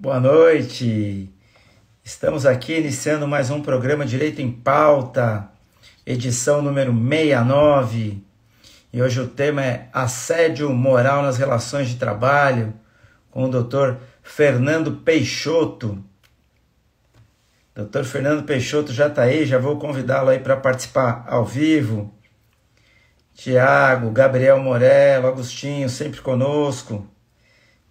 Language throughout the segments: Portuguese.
Boa noite. Estamos aqui iniciando mais um programa Direito em Pauta, edição número 69. E hoje o tema é assédio moral nas relações de trabalho, com o Dr. Fernando Peixoto. Dr. Fernando Peixoto já está aí, já vou convidá-lo aí para participar ao vivo. Tiago, Gabriel Morello, Agostinho, sempre conosco.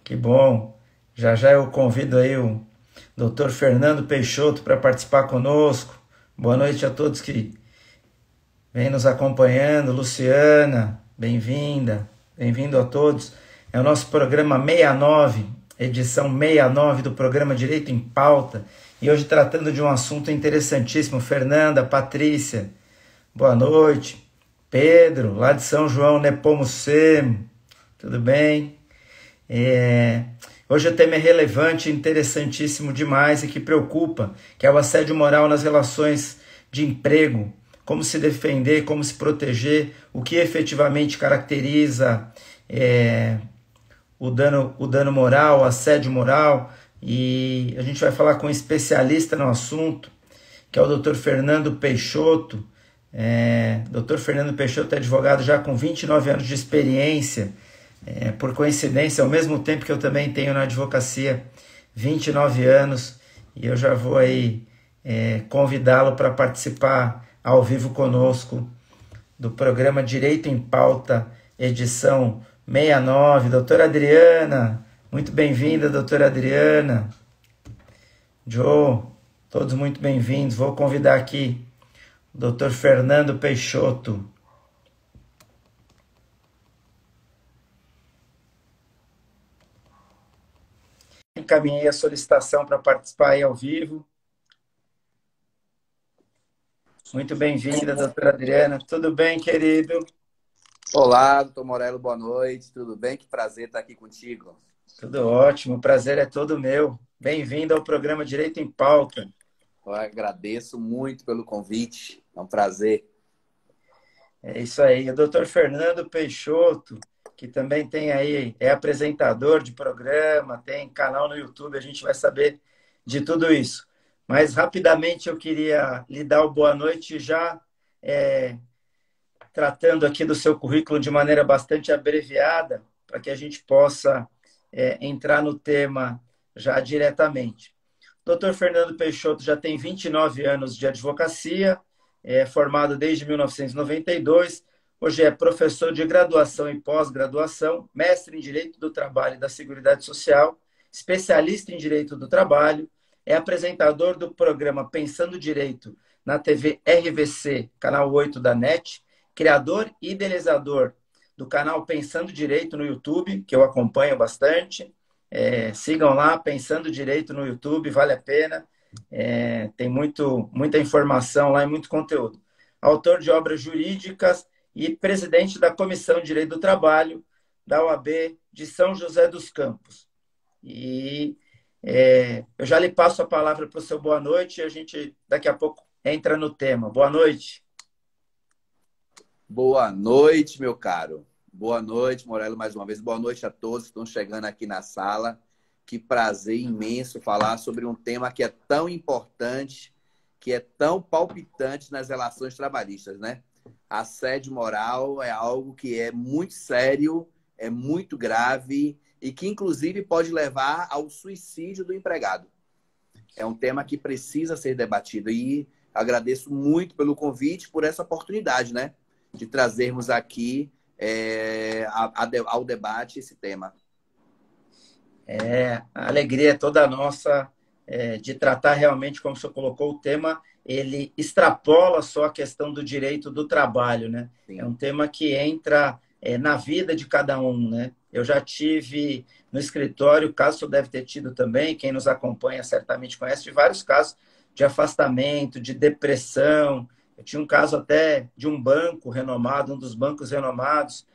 Que bom. Já já eu convido aí o Dr. Fernando Peixoto para participar conosco. Boa noite a todos que vêm nos acompanhando. Luciana, bem-vinda. Bem-vindo a todos. É o nosso programa 69, edição 69 do programa Direito em Pauta. E hoje tratando de um assunto interessantíssimo. Fernanda, Patrícia, boa noite. Pedro, lá de São João, Nepomucemo, tudo bem? Hoje o tema é relevante, interessantíssimo demais e que preocupa, que é o assédio moral nas relações de emprego, como se defender, como se proteger, o que efetivamente caracteriza o dano moral, o assédio moral, e a gente vai falar com um especialista no assunto, que é o Dr. Fernando Peixoto. Dr. Fernando Peixoto é advogado já com 29 anos de experiência, por coincidência, ao mesmo tempo que eu também tenho na advocacia 29 anos, e eu já vou aí convidá-lo para participar ao vivo conosco do programa Direito em Pauta, edição 69. Doutora Adriana, muito bem-vinda, doutora Adriana. Joe, todos muito bem-vindos. Vou convidar aqui o Dr. Fernando Peixoto. Encaminhei a solicitação para participar aí ao vivo. Muito bem-vinda, doutora Adriana. Tudo bem, querido? Olá, doutor Morello, boa noite. Tudo bem? Que prazer estar aqui contigo. Tudo ótimo, o prazer é todo meu. Bem-vindo ao programa Direito em Pauta. Eu agradeço muito pelo convite. É um prazer. É isso aí. O doutor Fernando Peixoto, que também tem aí, é apresentador de programa, tem canal no YouTube, a gente vai saber de tudo isso. Mas rapidamente eu queria lhe dar o boa noite já tratando aqui do seu currículo de maneira bastante abreviada, para que a gente possa entrar no tema já diretamente. O Dr. Fernando Peixoto já tem 29 anos de advocacia, é formado desde 1992, hoje é professor de graduação e pós-graduação, mestre em Direito do Trabalho e da Seguridade Social, especialista em Direito do Trabalho, é apresentador do programa Pensando Direito na TV RVC, canal 8 da NET, criador e idealizador do canal Pensando Direito no YouTube, que eu acompanho bastante. Sigam lá, Pensando Direito no YouTube, vale a pena. Tem muita informação lá e muito conteúdo. Autor de obras jurídicas e presidente da Comissão de Direito do Trabalho da OAB de São José dos Campos. E eu já lhe passo a palavra para o seu boa noite e a gente daqui a pouco entra no tema. Boa noite. Boa noite, meu caro. Boa noite, Morello, mais uma vez. Boa noite a todos que estão chegando aqui na sala. Que prazer imenso falar sobre um tema que é tão importante, que é tão palpitante nas relações trabalhistas, né? Assédio moral é algo que é muito sério, é muito grave e que, inclusive, pode levar ao suicídio do empregado. É um tema que precisa ser debatido e agradeço muito pelo convite, por essa oportunidade, né? De trazermos aqui ao debate esse tema. A alegria é toda nossa de tratar realmente, como o senhor colocou, o tema, ele extrapola só a questão do direito do trabalho, né? Sim. É um tema que entra na vida de cada um, né? Eu já tive no escritório, o caso o senhor deve ter tido também, quem nos acompanha certamente conhece, de vários casos de afastamento, de depressão. Eu tinha um caso até de um banco renomado, um dos bancos renomados,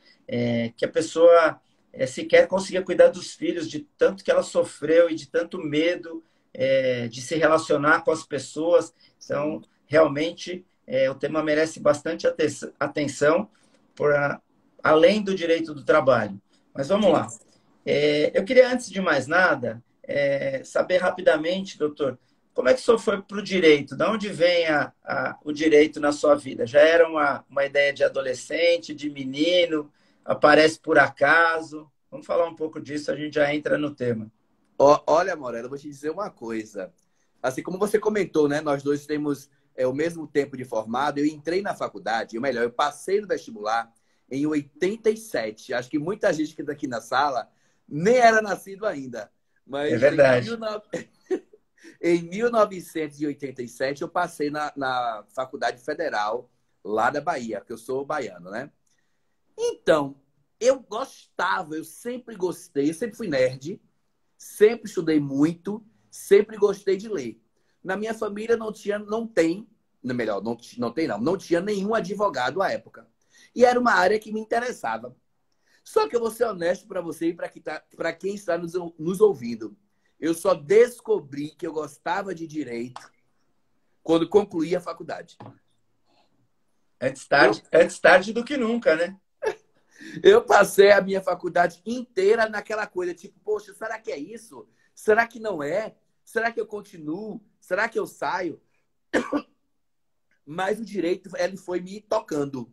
que a pessoa sequer conseguia cuidar dos filhos, de tanto que ela sofreu e de tanto medo de se relacionar com as pessoas. Então, realmente, o tema merece bastante atenção, além do direito do trabalho. Mas vamos lá. Eu queria, antes de mais nada, saber rapidamente, doutor, como é que o senhor foi para o direito? De onde vem o direito na sua vida? Já era uma ideia de adolescente, de menino? Aparece por acaso? Vamos falar um pouco disso, a gente já entra no tema. Olha, Morela, eu vou te dizer uma coisa. Assim como você comentou, né? Nós dois temos o mesmo tempo de formado. Eu entrei na faculdade, ou melhor, eu passei no vestibular em 87. Acho que muita gente que está aqui na sala nem era nascido ainda. É Mas verdade. em 1987 eu passei na Faculdade Federal lá da Bahia, porque eu sou baiano, né? Então, eu sempre gostei, eu sempre fui nerd, sempre estudei muito, sempre gostei de ler. Na minha família não tinha nenhum advogado à época. E era uma área que me interessava. Só que eu vou ser honesto para você e para quem está nos ouvindo. Eu só descobri que eu gostava de direito quando concluí a faculdade. Eu, Antes tarde do que nunca, né? eu passei a minha faculdade inteira naquela coisa, tipo, poxa, será que é isso? Será que não é? Será que eu continuo? Será que eu saio? Mas o direito, ele foi me tocando.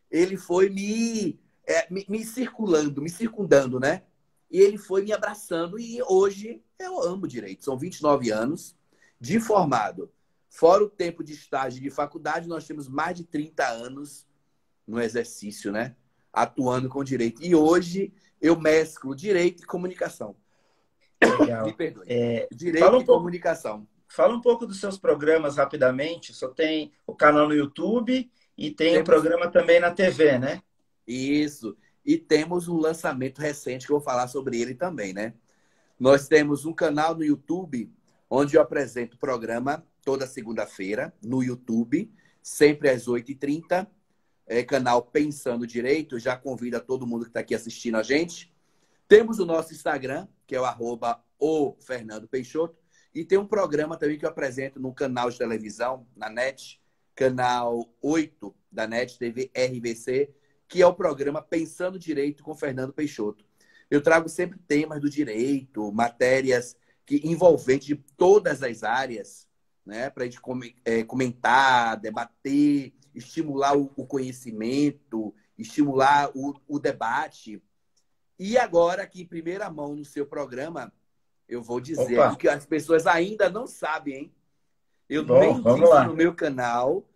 Ele foi me circulando, me circundando, né? E ele foi me abraçando. E hoje eu amo direito. São 29 anos de formado. Fora o tempo de estágio de faculdade, nós temos mais de 30 anos no exercício, né? Atuando com direito. E hoje eu mesclo direito e comunicação. Me Legal. perdoe. Fala Direito um e pouco, comunicação. fala um pouco dos seus programas rapidamente. Só tem o canal no YouTube e tem o Temos programa também na TV, né? isso. E temos um lançamento recente que eu vou falar sobre ele também, né? Nós temos um canal no YouTube onde eu apresento o programa toda segunda-feira no YouTube, sempre às 8h30. Canal Pensando Direito. Já convido a todo mundo que está aqui assistindo a gente. Temos o nosso Instagram, que é o Fernando Peixoto. E tem um programa também que eu apresento no canal de televisão, na NET, canal 8 da NET TV RVC, que é o programa Pensando Direito com Fernando Peixoto. Eu trago sempre temas do direito, matérias envolventes de todas as áreas, né, para a gente comentar, debater, estimular o conhecimento, estimular o debate. E agora, aqui em primeira mão no seu programa, eu vou dizer Opa, aqui que as pessoas ainda não sabem, hein? que Eu bom, nem vamos disse no lá. meu canal,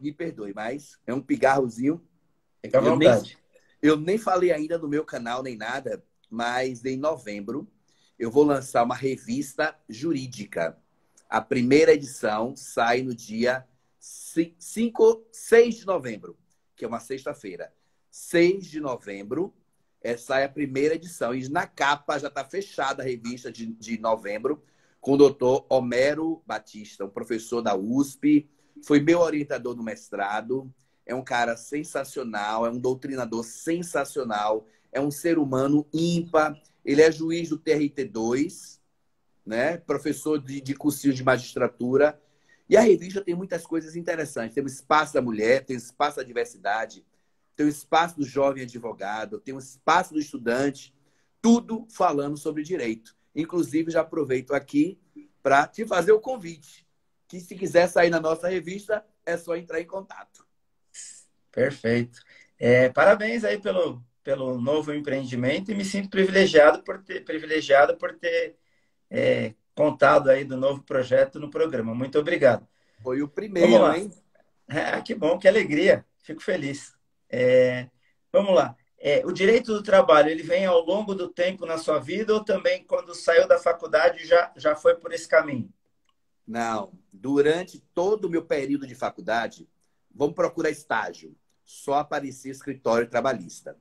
me perdoe, mas é um pigarrozinho. Fica à Eu nem, vontade. eu nem falei ainda no meu canal nem nada, mas em novembro eu vou lançar uma revista jurídica. A primeira edição sai no dia 6 de novembro, que é uma sexta-feira. 6 de novembro sai a primeira edição. E na capa já está fechada a revista de novembro, com o doutor Homero Batista, um professor da USP, foi meu orientador no mestrado, é um cara sensacional, é um doutrinador sensacional, é um ser humano ímpar, ele é juiz do TRT2, né? Professor de cursinho de magistratura. E a revista tem muitas coisas interessantes. Tem o espaço da mulher, tem o espaço da diversidade, tem o espaço do jovem advogado, tem o espaço do estudante, tudo falando sobre direito. Inclusive, já aproveito aqui para te fazer o convite, que se quiser sair na nossa revista, é só entrar em contato. Perfeito. Parabéns aí pelo novo empreendimento e me sinto privilegiado por ter contado aí do novo projeto no programa. Muito obrigado. Foi o Vamos primeiro, lá. hein? Que bom, que alegria. Fico feliz. Vamos lá. O direito do trabalho, ele vem ao longo do tempo na sua vida ou também quando saiu da faculdade já foi por esse caminho? Não. Durante todo o meu período de faculdade, vamos procurar estágio. Só aparecia escritório trabalhista.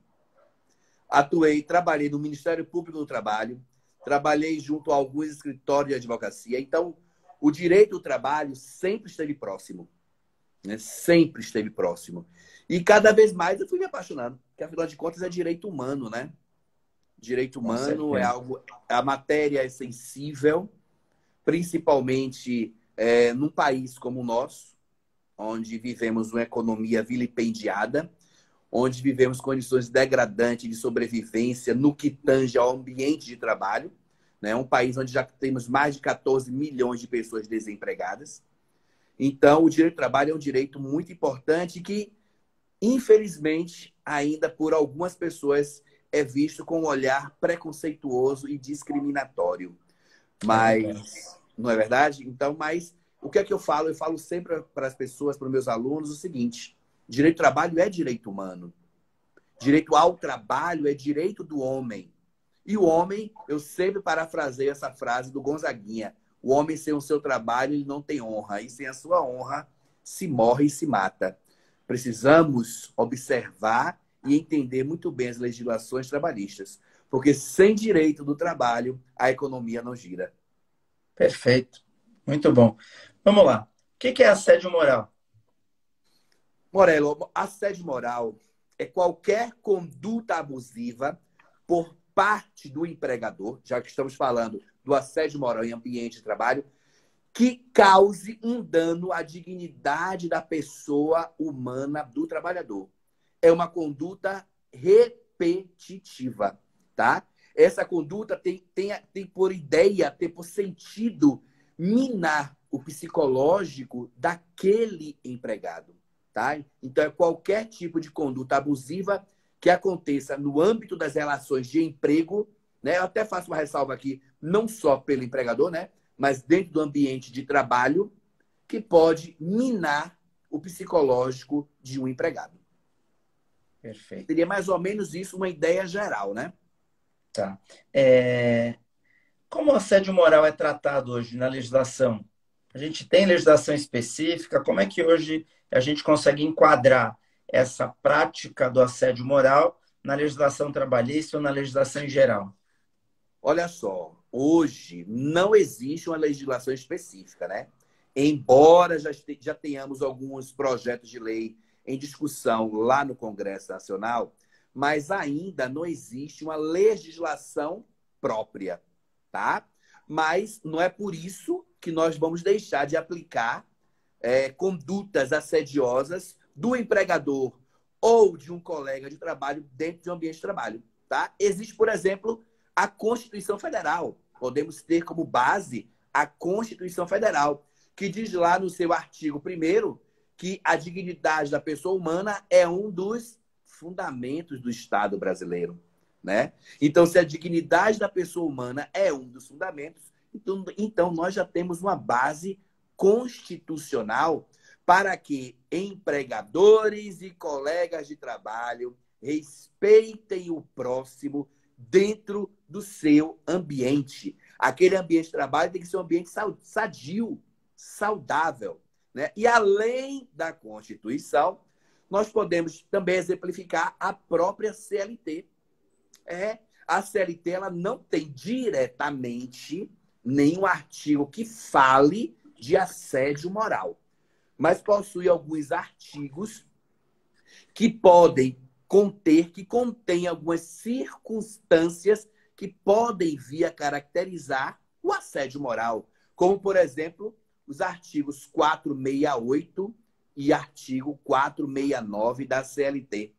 Trabalhei no Ministério Público do Trabalho, trabalhei junto a alguns escritórios de advocacia. Então, o direito do trabalho sempre esteve próximo, né? Sempre esteve próximo. E cada vez mais eu fui me apaixonando, porque afinal de contas é direito humano, né? Direito Com humano é certeza. algo, a matéria é sensível, principalmente num país como o nosso, onde vivemos uma economia vilipendiada, onde vivemos condições degradantes de sobrevivência no que tange ao ambiente de trabalho. né? Um país onde já temos mais de 14 milhões de pessoas desempregadas. Então, o direito do trabalho é um direito muito importante que, infelizmente, ainda por algumas pessoas é visto com um olhar preconceituoso e discriminatório. É verdade. Mas, não é verdade? Então, mas o que é que eu falo? Eu falo sempre para as pessoas, para os meus alunos, o seguinte: direito do trabalho é direito humano. Direito ao trabalho é direito do homem. E o homem, eu sempre parafraseio essa frase do Gonzaguinha: o homem sem o seu trabalho, ele não tem honra. E sem a sua honra, se morre e se mata. Precisamos observar e entender muito bem as legislações trabalhistas. Porque sem direito do trabalho, a economia não gira. Perfeito. Muito bom. Vamos lá. O que é assédio moral? Morelo, assédio moral é qualquer conduta abusiva por parte do empregador, já que estamos falando do assédio moral em ambiente de trabalho, que cause um dano à dignidade da pessoa humana do trabalhador. É uma conduta repetitiva, tá? Essa conduta tem por ideia, tem por sentido minar o psicológico daquele empregado, tá? Então, é qualquer tipo de conduta abusiva que aconteça no âmbito das relações de emprego, né? Eu até faço uma ressalva aqui, não só pelo empregador, né? Mas dentro do ambiente de trabalho, que pode minar o psicológico de um empregado. Perfeito. Seria mais ou menos isso, uma ideia geral, né? Tá. Como o assédio moral é tratado hoje na legislação? A gente tem legislação específica? Como é que hoje a gente consegue enquadrar essa prática do assédio moral na legislação trabalhista ou na legislação em geral? Olha só, hoje não existe uma legislação específica, né? Embora já tenhamos alguns projetos de lei em discussão lá no Congresso Nacional, mas ainda não existe uma legislação própria, tá? Mas não é por isso que nós vamos deixar de aplicar condutas assediosas do empregador ou de um colega de trabalho dentro de um ambiente de trabalho, tá? Existe, por exemplo, a Constituição Federal. Podemos ter como base a Constituição Federal, que diz lá no seu artigo 1º que a dignidade da pessoa humana é um dos fundamentos do Estado brasileiro, né? Então, se a dignidade da pessoa humana é um dos fundamentos, então nós já temos uma base constitucional para que empregadores e colegas de trabalho respeitem o próximo dentro do seu ambiente. Aquele ambiente de trabalho tem que ser um ambiente sadio, saudável, né? E além da Constituição, nós podemos também exemplificar a própria CLT. A CLT ela não tem diretamente nenhum artigo que fale de assédio moral, mas possui alguns artigos que podem contém algumas circunstâncias que podem vir a caracterizar o assédio moral, como, por exemplo, os artigos 468 e artigo 469 da CLT,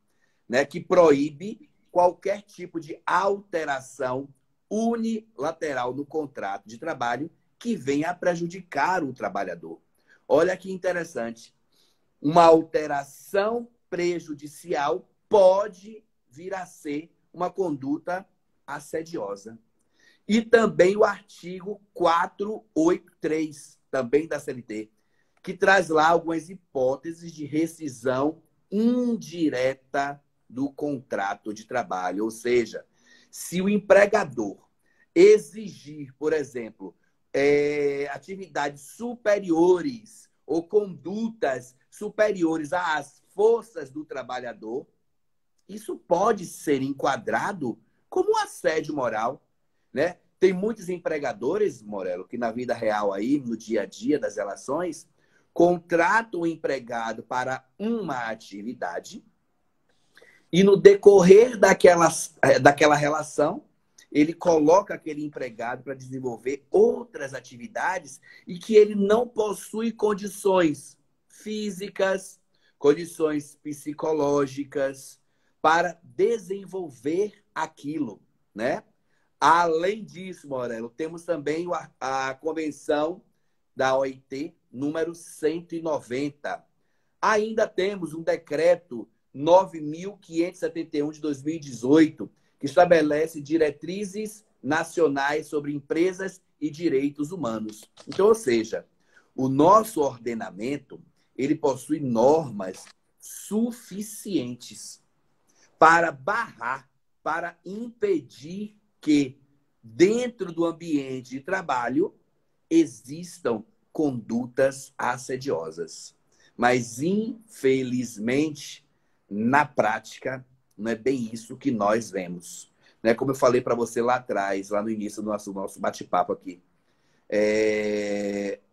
né, que proíbe qualquer tipo de alteração unilateral no contrato de trabalho que venha a prejudicar o trabalhador. Olha que interessante. Uma alteração prejudicial pode vir a ser uma conduta assediosa. E também o artigo 483, também da CLT, que traz lá algumas hipóteses de rescisão indireta do contrato de trabalho. Ou seja, se o empregador exigir, por exemplo, atividades superiores ou condutas superiores às forças do trabalhador, isso pode ser enquadrado como um assédio moral, né? Tem muitos empregadores, Morelo, que na vida real aí, no dia a dia das relações, contratam o empregado para uma atividade e no decorrer daquela relação, ele coloca aquele empregado para desenvolver outras atividades e que ele não possui condições físicas, condições psicológicas para desenvolver aquilo, né? Além disso, Morelo, temos também a Convenção da OIT número 190. Ainda temos um decreto 9.571 de 2018, que estabelece diretrizes nacionais sobre empresas e direitos humanos. Então, ou seja, o nosso ordenamento, ele possui normas suficientes para barrar, para impedir que dentro do ambiente de trabalho existam condutas assediosas. Mas, infelizmente, na prática, não é bem isso que nós vemos. Né? Como eu falei para você lá atrás, lá no início do nosso bate-papo aqui,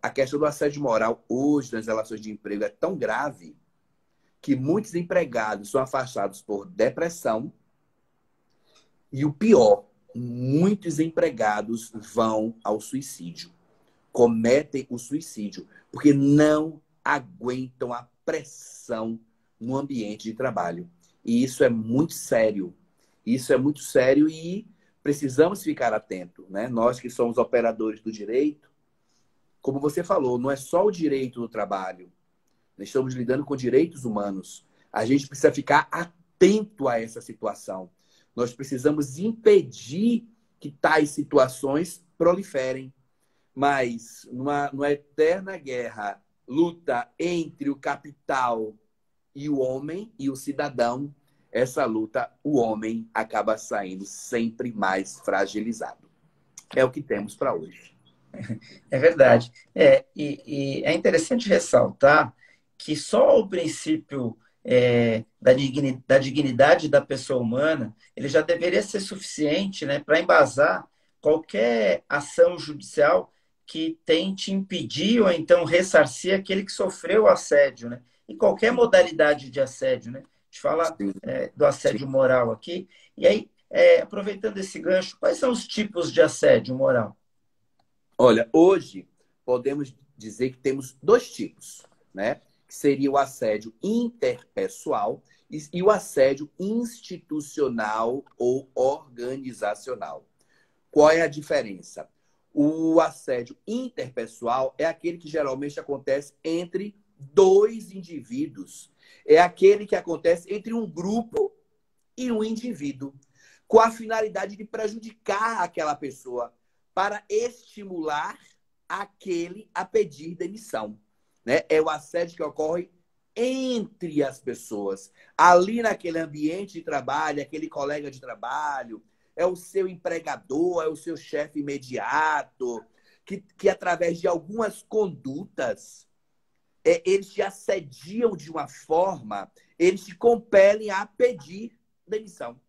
a questão do assédio moral hoje nas relações de emprego é tão grave que muitos empregados são afastados por depressão e o pior, muitos empregados vão ao suicídio, cometem o suicídio, porque não aguentam a pressão no ambiente de trabalho. E isso é muito sério. Isso é muito sério e precisamos ficar atentos, né? Nós que somos operadores do direito, como você falou, não é só o direito do trabalho. Nós estamos lidando com direitos humanos. A gente precisa ficar atento a essa situação. Nós precisamos impedir que tais situações proliferem. Mas numa eterna guerra, luta entre o capital e o homem e o cidadão, essa luta, o homem acaba saindo sempre mais fragilizado. É o que temos para hoje. É verdade. E é interessante ressaltar que só o princípio da dignidade da pessoa humana, ele já deveria ser suficiente, né, para embasar qualquer ação judicial que tente impedir ou então ressarcir aquele que sofreu o assédio, né? E qualquer modalidade de assédio, né? A gente fala Sim, do sim. assédio moral aqui. E aí, aproveitando esse gancho, quais são os tipos de assédio moral? Olha, hoje podemos dizer que temos dois tipos, né? Que seria o assédio interpessoal e o assédio institucional ou organizacional. Qual é a diferença? O assédio interpessoal é aquele que geralmente acontece entre dois indivíduos. É aquele que acontece entre um grupo e um indivíduo, com a finalidade de prejudicar aquela pessoa, para estimular aquele a pedir demissão. Né? É o assédio que ocorre entre as pessoas, ali naquele ambiente de trabalho, aquele colega de trabalho, é o seu empregador, é o seu chefe imediato, que através de algumas condutas, eles te assediam de uma forma, eles te compelem a pedir demissão.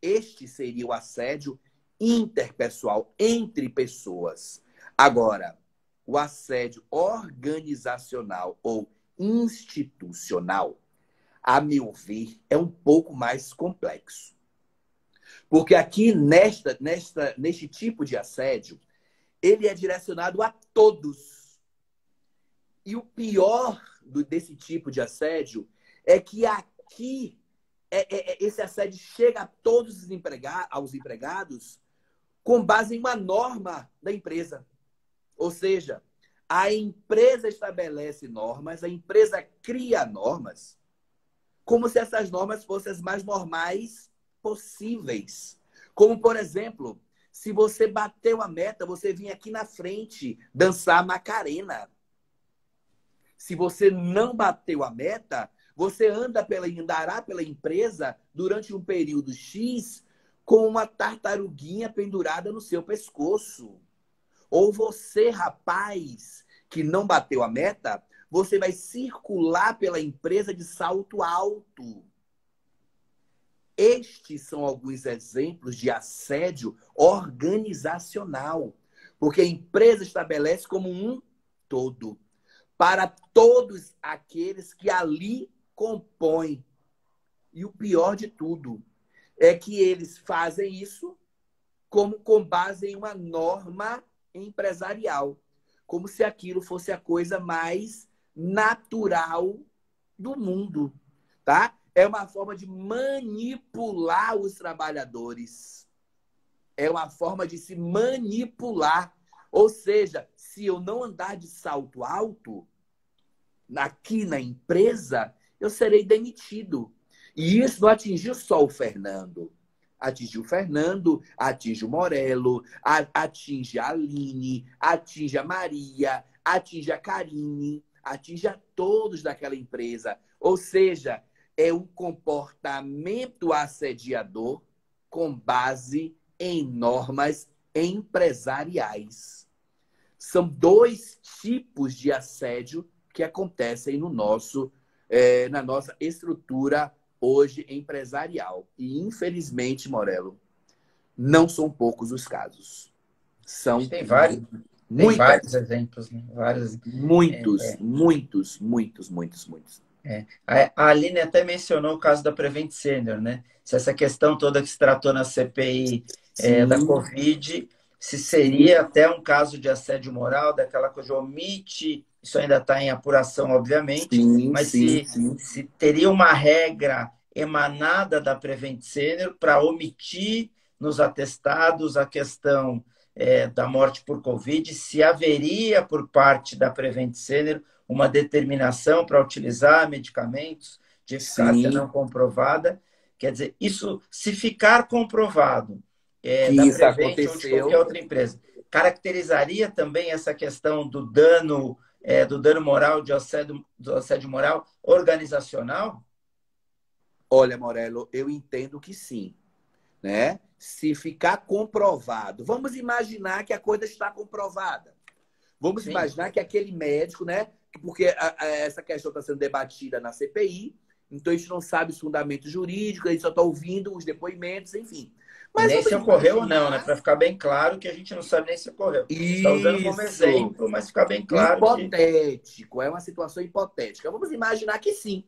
Este seria o assédio interpessoal, entre pessoas. Agora, o assédio organizacional ou institucional, a meu ver, é um pouco mais complexo. Porque aqui, neste tipo de assédio, ele é direcionado a todos. E o pior desse tipo de assédio é que aqui esse assédio chega a todos aos empregados com base em uma norma da empresa. Ou seja, a empresa estabelece normas, a empresa cria normas, como se essas normas fossem as mais normais possíveis. Como, por exemplo, se você bateu a meta, você vinha aqui na frente dançar Macarena. Se você não bateu a meta, você andará pela empresa durante um período X com uma tartaruguinha pendurada no seu pescoço. Ou você, rapaz, que não bateu a meta, você vai circular pela empresa de salto alto. Estes são alguns exemplos de assédio organizacional, porque a empresa estabelece como um todo, para todos aqueles que ali compõem. E o pior de tudo é que eles fazem isso com base em uma norma empresarial, como se aquilo fosse a coisa mais natural do mundo, tá? É uma forma de manipular os trabalhadores. é uma forma de se manipular. Ou seja, se eu não andar de salto alto aqui na empresa, eu serei demitido. E isso não atingiu só o Fernando. Atingiu o Fernando, atinge o Morello, atinge a Aline, atinge a Maria, atinge a Karine, atinge a todos daquela empresa. Ou seja, é um comportamento assediador com base em normas empresariais. São dois tipos de assédio que acontecem no na nossa estrutura hoje empresarial. E, infelizmente, Morello, não são poucos os casos. São Tem vários, tem vários exemplos, né? Vários, muitos. A Aline até mencionou o caso da Prevent Senior, né? Se essa questão toda que se tratou na CPI da Covid, se seria até um caso de assédio moral, daquela coisa de omite, isso ainda está em apuração, obviamente, mas se teria uma regra emanada da Prevent Senior para omitir nos atestados a questão da morte por Covid, se haveria por parte da Prevent Senior uma determinação para utilizar medicamentos de eficácia não comprovada. Quer dizer, isso, se ficar comprovado que da isso Prevent aconteceu, ou de qualquer outra empresa, caracterizaria também essa questão do dano moral, do assédio moral organizacional? Olha, Morello, eu entendo que sim, né? Se ficar comprovado, vamos imaginar que a coisa está comprovada. Vamos imaginar que aquele médico, né? Porque essa questão está sendo debatida na CPI, então a gente não sabe os fundamentos jurídicos, a gente só está ouvindo os depoimentos, enfim. Mas nem se ocorreu ou não, né? Para ficar bem claro que a gente não sabe nem se ocorreu. Está usando como exemplo, mas ficar bem claro. Hipotético, é uma situação hipotética. Vamos imaginar que sim,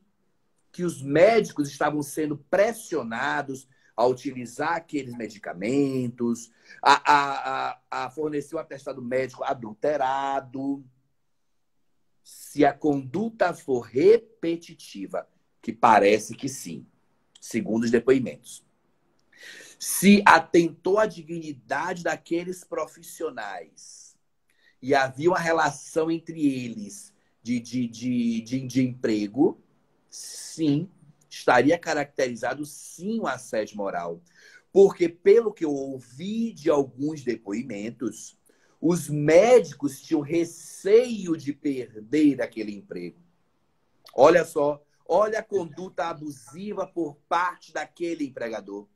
que os médicos estavam sendo pressionados a utilizar aqueles medicamentos, a fornecer um atestado médico adulterado. Se a conduta for repetitiva, que parece que sim, segundo os depoimentos. Se atentou à dignidade daqueles profissionais e havia uma relação entre eles de emprego, sim, estaria caracterizado sim o assédio moral. Porque, pelo que eu ouvi de alguns depoimentos, os médicos tinham receio de perder aquele emprego. Olha só, olha a conduta abusiva por parte daquele empregador.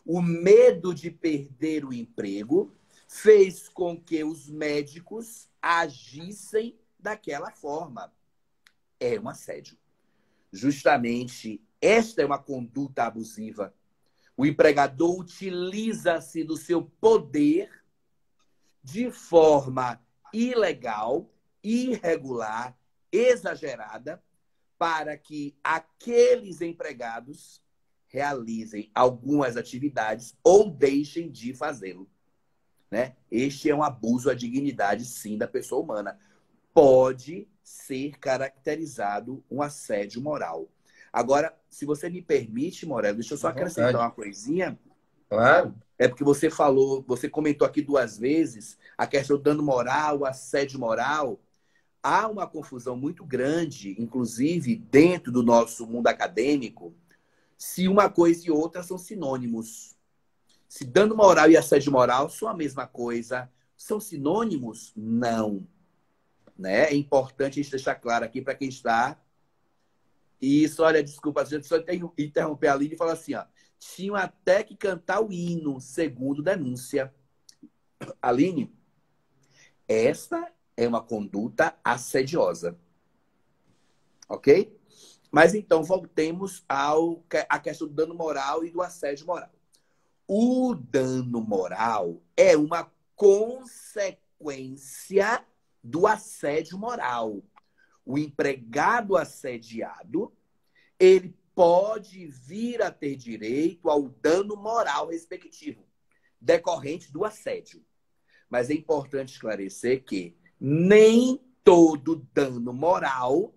O medo de perder o emprego fez com que os médicos agissem daquela forma. É um assédio. Justamente, esta é uma conduta abusiva. O empregador utiliza-se do seu poder de forma ilegal, irregular, exagerada, para que aqueles empregados realizem algumas atividades ou deixem de fazê-lo, né? Este é um abuso à dignidade, sim, da pessoa humana. Pode ser caracterizado um assédio moral. Agora, se você me permite, Morello, deixa eu só acrescentar uma coisinha. Claro. É porque você comentou aqui 2 vezes a questão do dano moral, o assédio moral. Há uma confusão muito grande, inclusive dentro do nosso mundo acadêmico, se uma coisa e outra são sinônimos. Se dano moral e assédio moral são a mesma coisa, são sinônimos? Não. Né? É importante a gente deixar claro aqui para quem está. E isso, olha, desculpa, a gente só interromper a Aline e falar assim, ó. Tinham até que cantar o hino, segundo denúncia. Aline, esta é uma conduta assediosa. Ok? Mas então, voltemos à questão do dano moral e do assédio moral. O dano moral é uma consequência do assédio moral. O empregado assediado, ele pode vir a ter direito ao dano moral respectivo, decorrente do assédio. Mas é importante esclarecer que nem todo dano moral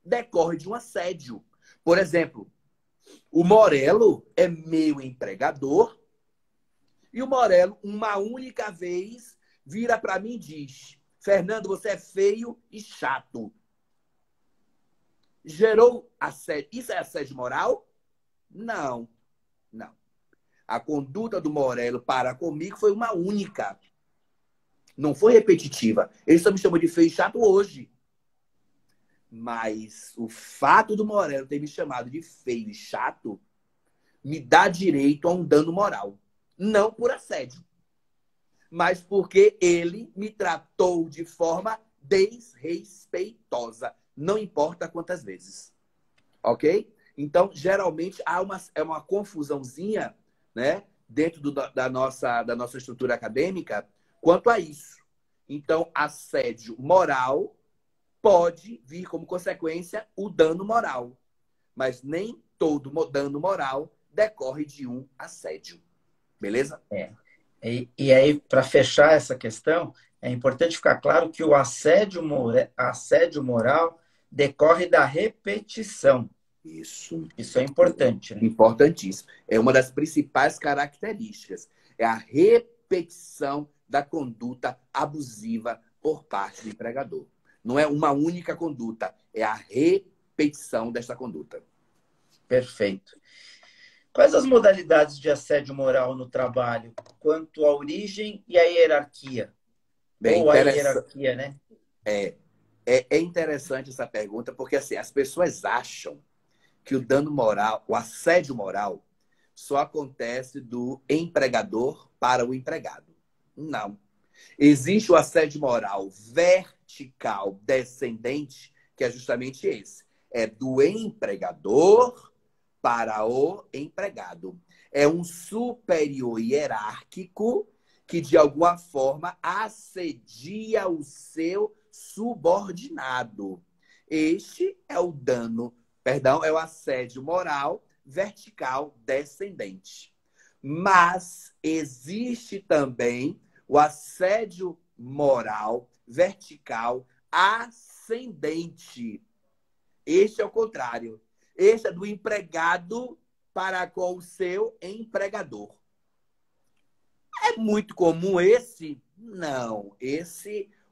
decorre de um assédio. Por exemplo, o Morello é meu empregador E o Morello, uma única vez, vira para mim e diz: Fernando, você é feio e chato. Gerou assédio. Isso é assédio moral? Não, não. A conduta do Morello para comigo foi uma única. Não foi repetitiva. Ele só me chamou de feio e chato hoje. Mas o fato do Morello ter me chamado de feio e chato me dá direito a um dano moral. Não por assédio, mas porque ele me tratou de forma desrespeitosa. Não importa quantas vezes. Ok? Então, geralmente, é uma confusãozinha, né, dentro da nossa estrutura acadêmica quanto a isso. Então, assédio moral pode vir como consequência o dano moral. Mas nem todo dano moral decorre de um assédio. Beleza? E aí, para fechar essa questão, é importante ficar claro que o assédio moral decorre da repetição. Isso é importante, né? Importantíssimo. É uma das principais características. É a repetição da conduta abusiva por parte do empregador. Não é uma única conduta, é a repetição desta conduta. Perfeito. Quais as modalidades de assédio moral no trabalho, quanto à origem e à hierarquia? Bem, Ou a hierarquia, né? É interessante essa pergunta, porque assim, as pessoas acham que o dano moral, o assédio moral, só acontece do empregador para o empregado. Não. Existe o assédio moral vertical descendente, que é justamente esse. É do empregador para o empregado. É um superior hierárquico que, de alguma forma, assedia o seu subordinado. Este é o é o assédio moral vertical descendente. Mas existe também o assédio moral vertical ascendente. Este é o contrário. Este é do empregado para com o seu empregador. É muito comum esse? Não.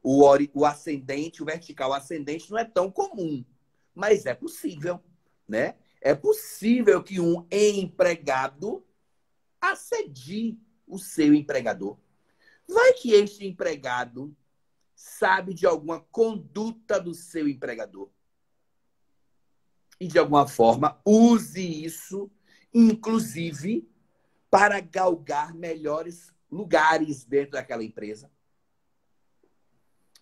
O ascendente, o vertical ascendente, não é tão comum. Mas é possível, né? É possível que um empregado assedie o seu empregador. Vai que este empregado sabe de alguma conduta do seu empregador. E, de alguma forma, use isso, inclusive, para galgar melhores lugares dentro daquela empresa.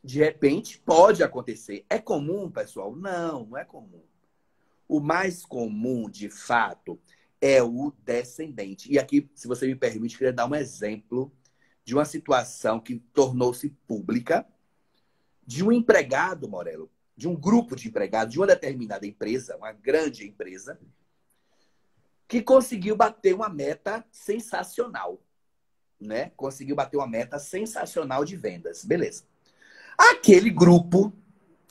De repente, pode acontecer. É comum, pessoal? Não, não é comum. O mais comum, de fato, é o descendente. E aqui, se você me permite, eu queria dar um exemplo de uma situação que tornou-se pública de um empregado, Morello, de um grupo de empregados de uma determinada empresa, uma grande empresa, que conseguiu bater uma meta sensacional, né? Conseguiu bater uma meta sensacional de vendas. Beleza. Aquele grupo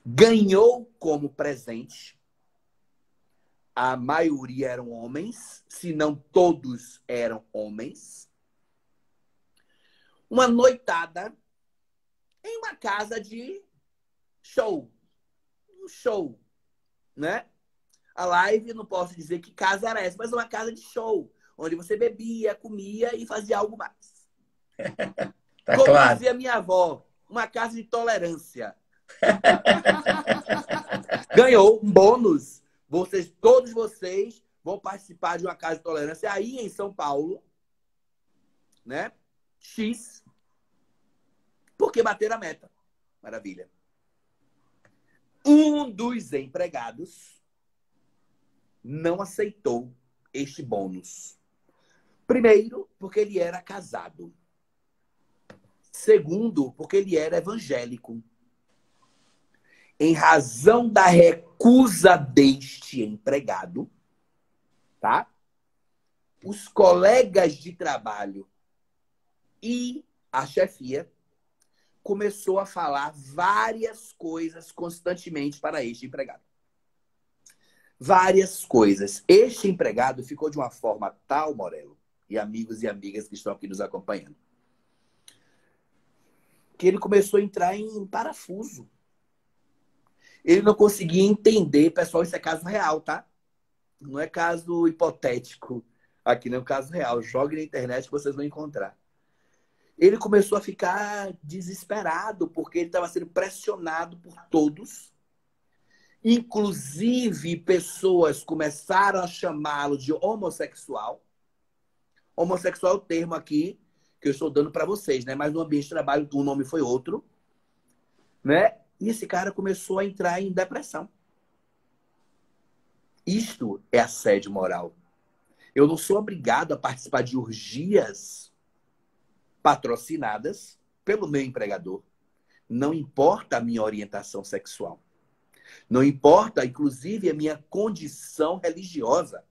ganhou como presente, a maioria eram homens, se não todos eram homens, uma noitada em uma casa de show. Um show, né? A live, não posso dizer que casa era essa, mas uma casa de show, onde você bebia, comia e fazia algo mais. Tá Como claro. dizia minha avó, uma casa de tolerância. Ganhou um bônus. Todos vocês vão participar de uma casa de tolerância aí em São Paulo, né? X. Porque bateram a meta. Maravilha. Um dos empregados não aceitou este bônus. Primeiro, porque ele era casado. Segundo, porque ele era evangélico. Em razão da recusa deste empregado, tá? Os colegas de trabalho e a chefia começou a falar várias coisas constantemente para este empregado. Várias coisas. Este empregado ficou de uma forma tal, Morello, e amigos e amigas que estão aqui nos acompanhando. Que ele começou a entrar em parafuso. Ele não conseguia entender, pessoal, isso é caso real, tá? Não é caso hipotético. Aqui não é um caso real. Jogue na internet que vocês vão encontrar. Ele começou a ficar desesperado porque ele estava sendo pressionado por todos. Inclusive, pessoas começaram a chamá-lo de homossexual. Homossexual é o termo aqui que eu estou dando para vocês, né? Mas no ambiente de trabalho o nome foi outro, né? E esse cara começou a entrar em depressão. Isto é assédio moral. Eu não sou obrigado a participar de orgias patrocinadas pelo meu empregador. Não importa a minha orientação sexual. Não importa, inclusive, a minha condição religiosa.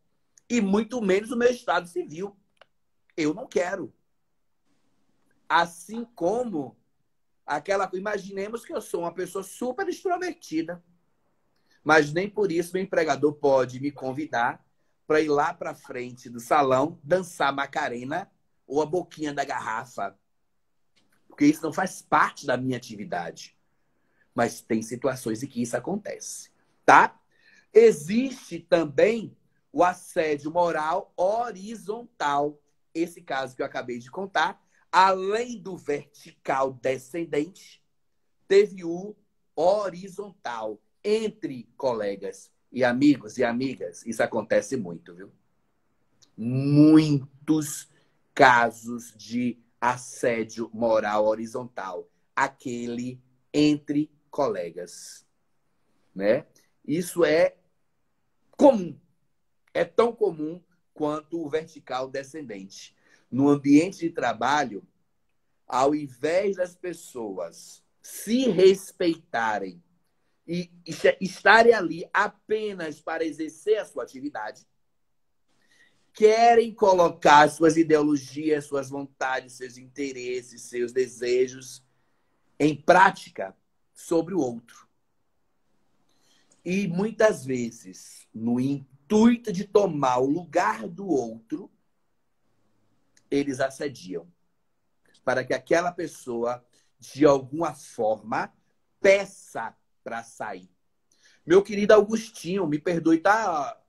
E muito menos o meu estado civil. Eu não quero. Assim como imaginemos que eu sou uma pessoa super extrovertida. Mas nem por isso meu empregador pode me convidar para ir lá para frente do salão dançar Macarena ou a boquinha da garrafa. Porque isso não faz parte da minha atividade. Mas tem situações em que isso acontece, tá? Existe também o assédio moral horizontal. Esse caso que eu acabei de contar, além do vertical descendente, teve o horizontal entre colegas e amigos e amigas. Isso acontece muito, viu? Muitos casos de assédio moral horizontal. Aquele entre colegas, né? Isso é comum. É tão comum quanto o vertical descendente. No ambiente de trabalho, ao invés das pessoas se respeitarem e estarem ali apenas para exercer a sua atividade, querem colocar suas ideologias, suas vontades, seus interesses, seus desejos em prática sobre o outro. E muitas vezes, no intuito de tomar o lugar do outro, eles assediam para que aquela pessoa, de alguma forma, peça para sair. Meu querido Augustinho, me perdoe, tá,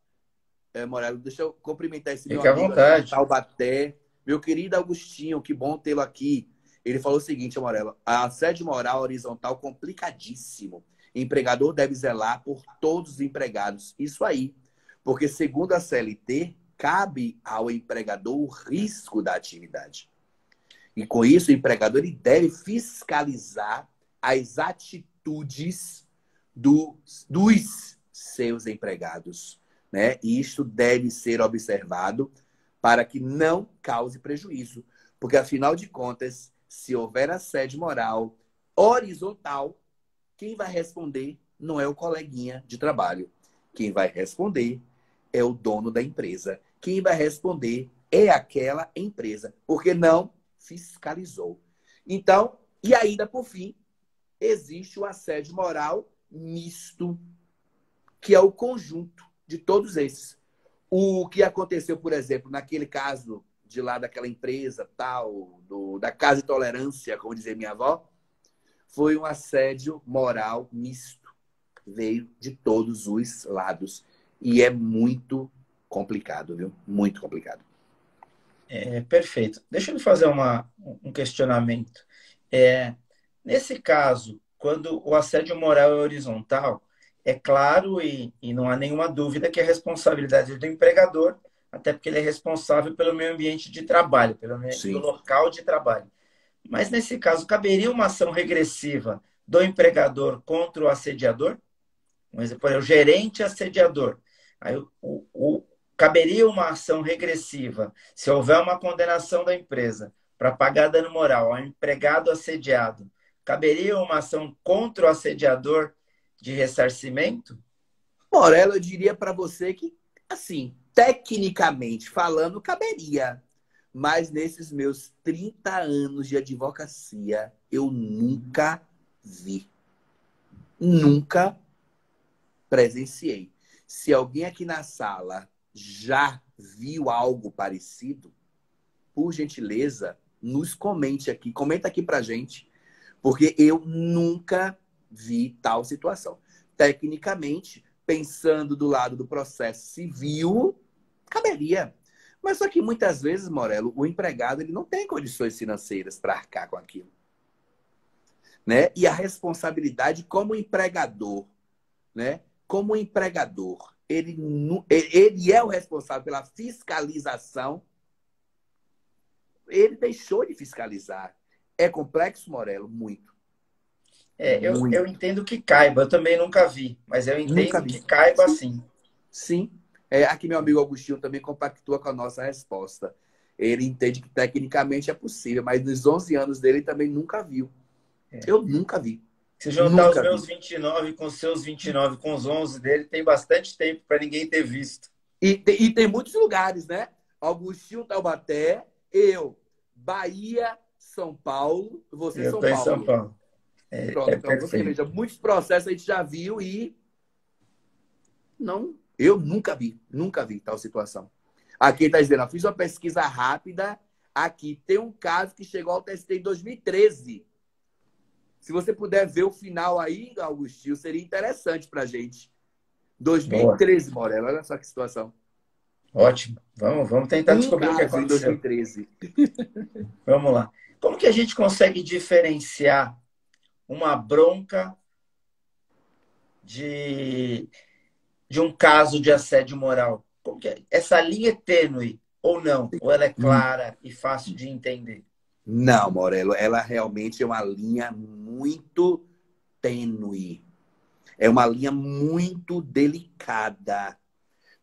Morelo? Deixa eu cumprimentar esse meu Fique à amigo aqui de vontade. Taubaté. Meu querido Augustinho, que bom tê-lo aqui. Ele falou o seguinte, Morelo: a assédio moral horizontal complicadíssimo. Empregador deve zelar por todos os empregados. Isso aí. Porque, segundo a CLT, cabe ao empregador o risco da atividade. E com isso, o empregador ele deve fiscalizar as atitudes dos seus empregados, né? E isto deve ser observado para que não cause prejuízo. Porque, afinal de contas, se houver assédio moral horizontal, quem vai responder não é o coleguinha de trabalho. Quem vai responder é o dono da empresa. Quem vai responder é aquela empresa, porque não fiscalizou. Então, e ainda por fim, existe o assédio moral misto, que é o conjunto de todos esses. O que aconteceu, por exemplo, naquele caso de lá daquela empresa tal, da Casa de Tolerância, como dizia minha avó, foi um assédio moral misto. Veio de todos os lados. E é muito complicado, viu? Muito complicado. Perfeito. Deixa eu lhe fazer um questionamento. Nesse caso, quando o assédio moral é horizontal, é claro e não há nenhuma dúvida que é responsabilidade do empregador, até porque ele é responsável pelo meio ambiente de trabalho, do Sim. local de trabalho. Mas nesse caso, caberia uma ação regressiva do empregador contra o assediador? Um exemplo, o gerente assediador. Aí caberia uma ação regressiva se houver uma condenação da empresa para pagar dano moral ao empregado assediado. Caberia uma ação contra o assediador de ressarcimento? Morello, eu diria para você que, assim, tecnicamente falando, caberia. Mas nesses meus 30 anos de advocacia, eu nunca vi. Nunca presenciei. Se alguém aqui na sala já viu algo parecido, por gentileza, nos comente aqui. Comenta aqui pra gente, porque eu nunca vi tal situação. Tecnicamente, pensando do lado do processo civil, caberia. Mas só que muitas vezes, Morello, o empregado ele não tem condições financeiras para arcar com aquilo. Né? E a responsabilidade como empregador, né? Como empregador, ele é o responsável pela fiscalização. Ele deixou de fiscalizar. É complexo, Morello? Muito. Eu entendo que caiba, eu também nunca vi, mas eu Nunca entendo vi. que caiba Sim. sim. Sim. Aqui meu amigo Agostinho também compactua com a nossa resposta. Ele entende que tecnicamente é possível, mas nos 11 anos dele ele também nunca viu. Eu nunca vi. Se juntar os Nunca vi. meus 29 com os seus 29 com os 11 dele, tem bastante tempo para ninguém ter visto. E tem muitos lugares, né? Agostinho, Taubaté, eu, Bahia, São Paulo, você, Eu São estou em São Paulo. Paulo. Pronto, É então você perfeito. veja, muitos processos a gente já viu e não, eu nunca vi tal situação. Aqui está dizendo, eu fiz uma pesquisa rápida, aqui tem um caso que chegou ao TST em 2013. Se você puder ver o final aí, Augustinho, seria interessante para a gente. Boa. 2013, Morello, olha só que situação. Ótimo. Vamos tentar Um descobrir o que caso em aconteceu. 2013. Vamos lá. Como que a gente consegue diferenciar uma bronca de, de um caso de assédio moral? Como que essa linha é tênue ou não? Ou ela é clara e fácil de entender? Não, Morello, ela realmente é uma linha muito tênue. É uma linha muito delicada,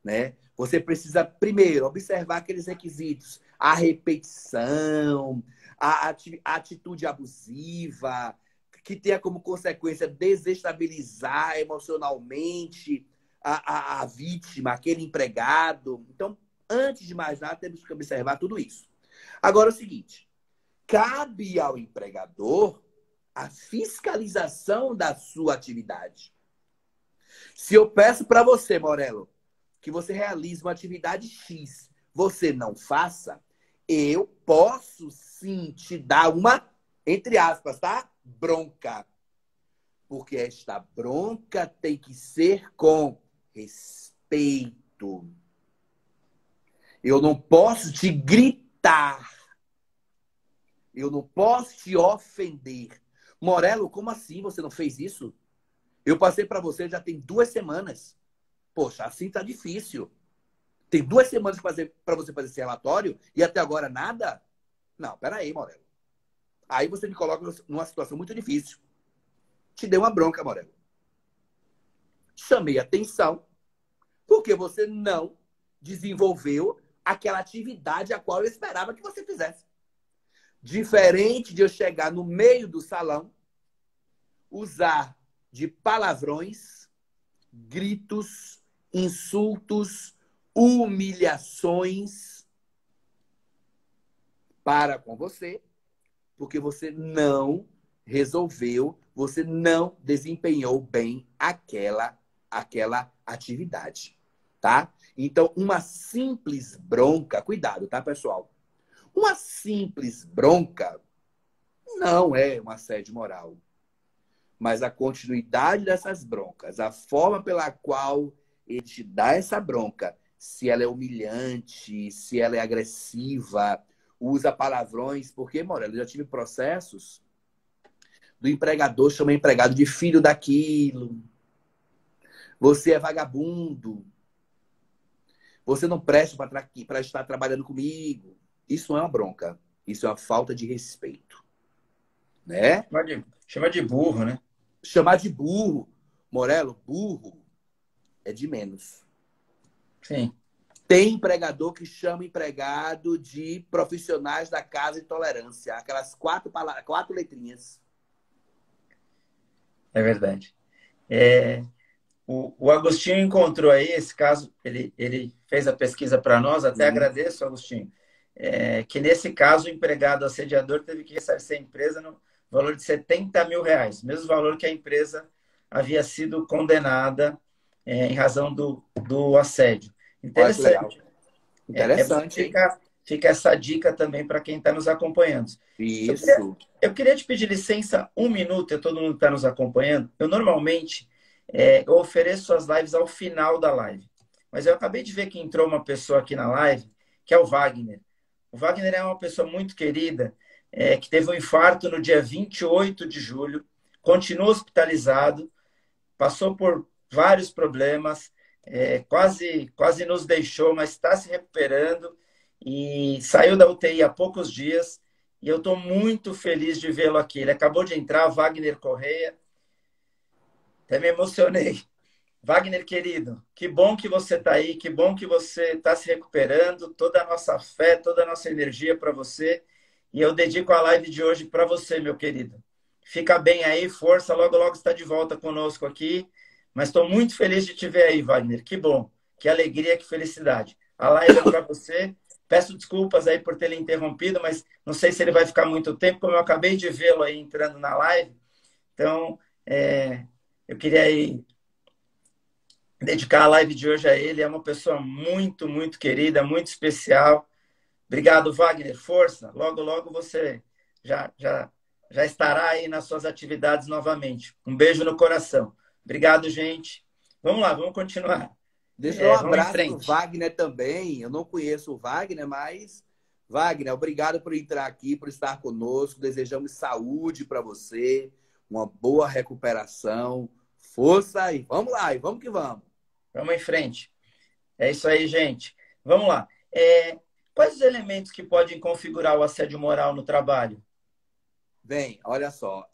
né? Você precisa, primeiro, observar aqueles requisitos. A repetição, a atitude abusiva, que tenha como consequência desestabilizar emocionalmente a vítima, aquele empregado. Então, antes de mais nada, temos que observar tudo isso. Agora, é o seguinte. Cabe ao empregador a fiscalização da sua atividade. Se eu peço para você, Morello, que você realize uma atividade X, você não faça, eu posso sim te dar uma, entre aspas, tá? Bronca. Porque esta bronca tem que ser com respeito. Eu não posso te gritar. Eu não posso te ofender. Morello, como assim você não fez isso? Eu passei para você já tem 2 semanas. Poxa, assim tá difícil. Tem 2 semanas para você fazer esse relatório e até agora nada? Não, peraí, Morello. Aí você me coloca numa situação muito difícil. Te dei uma bronca, Morello. Chamei atenção porque você não desenvolveu aquela atividade a qual eu esperava que você fizesse. Diferente de eu chegar no meio do salão, usar de palavrões, gritos, insultos, humilhações para com você, porque você não resolveu, você não desempenhou bem aquela atividade, tá? Então, uma simples bronca, cuidado, tá, pessoal? Uma simples bronca não é um assédio moral. Mas a continuidade dessas broncas, a forma pela qual ele te dá essa bronca, se ela é humilhante, se ela é agressiva, usa palavrões, porque, Morello, eu já tive processos do empregador chamar empregado de filho daquilo. Você é vagabundo. Você não presta para estar trabalhando comigo. Isso não é uma bronca. Isso é uma falta de respeito. Né? Chama de burro, né? Chamar de burro. Morello, burro é de menos. Sim. Tem empregador que chama empregado de profissionais da casa de tolerância. Aquelas 4 letrinhas. É verdade. O Agostinho encontrou aí esse caso, ele fez a pesquisa para nós, até agradeço, Agostinho, que nesse caso o empregado assediador teve que ressarcir a empresa no valor de R$ 70.000, mesmo valor que a empresa havia sido condenada em razão do assédio. Olha que legal. Interessante. É bom Interessante, hein? fica essa dica também para quem está nos acompanhando. Isso. Eu queria te pedir licença um minuto, todo mundo está nos acompanhando. Eu normalmente eu ofereço as lives ao final da live. Mas eu acabei de ver que entrou uma pessoa aqui na live, que é o Wagner. O Wagner é uma pessoa muito querida, que teve um infarto no dia 28 de julho, continua hospitalizado, passou por vários problemas, quase nos deixou, mas está se recuperando e saiu da UTI há poucos dias. E eu estou muito feliz de vê-lo aqui. Ele acabou de entrar, Wagner Correia. Até me emocionei. Wagner, querido, que bom que você está aí, que bom que você está se recuperando. Toda a nossa fé, toda a nossa energia para você. E eu dedico a live de hoje para você, meu querido. Fica bem aí, força. Logo, logo está de volta conosco aqui. Mas estou muito feliz de te ver aí, Wagner. Que bom, que alegria, que felicidade. A live é para você. Peço desculpas aí por ter lhe interrompido, mas não sei se ele vai ficar muito tempo, como eu acabei de vê-lo aí entrando na live. Então, eu queria aí dedicar a live de hoje a ele. É uma pessoa muito, muito querida, muito especial. Obrigado, Wagner. Força. Logo, logo você já estará aí nas suas atividades novamente. Um beijo no coração. Obrigado, gente. Vamos lá, vamos continuar. Deixa eu dar um Vamos em abraço para o frente. Wagner também. Eu não conheço o Wagner, mas, Wagner, obrigado por entrar aqui, por estar conosco. Desejamos saúde para você, uma boa recuperação. Força aí. Vamos lá, e vamos que vamos. Vamos em frente. É isso aí, gente. Vamos lá. Quais os elementos que podem configurar o assédio moral no trabalho? Bem, olha só.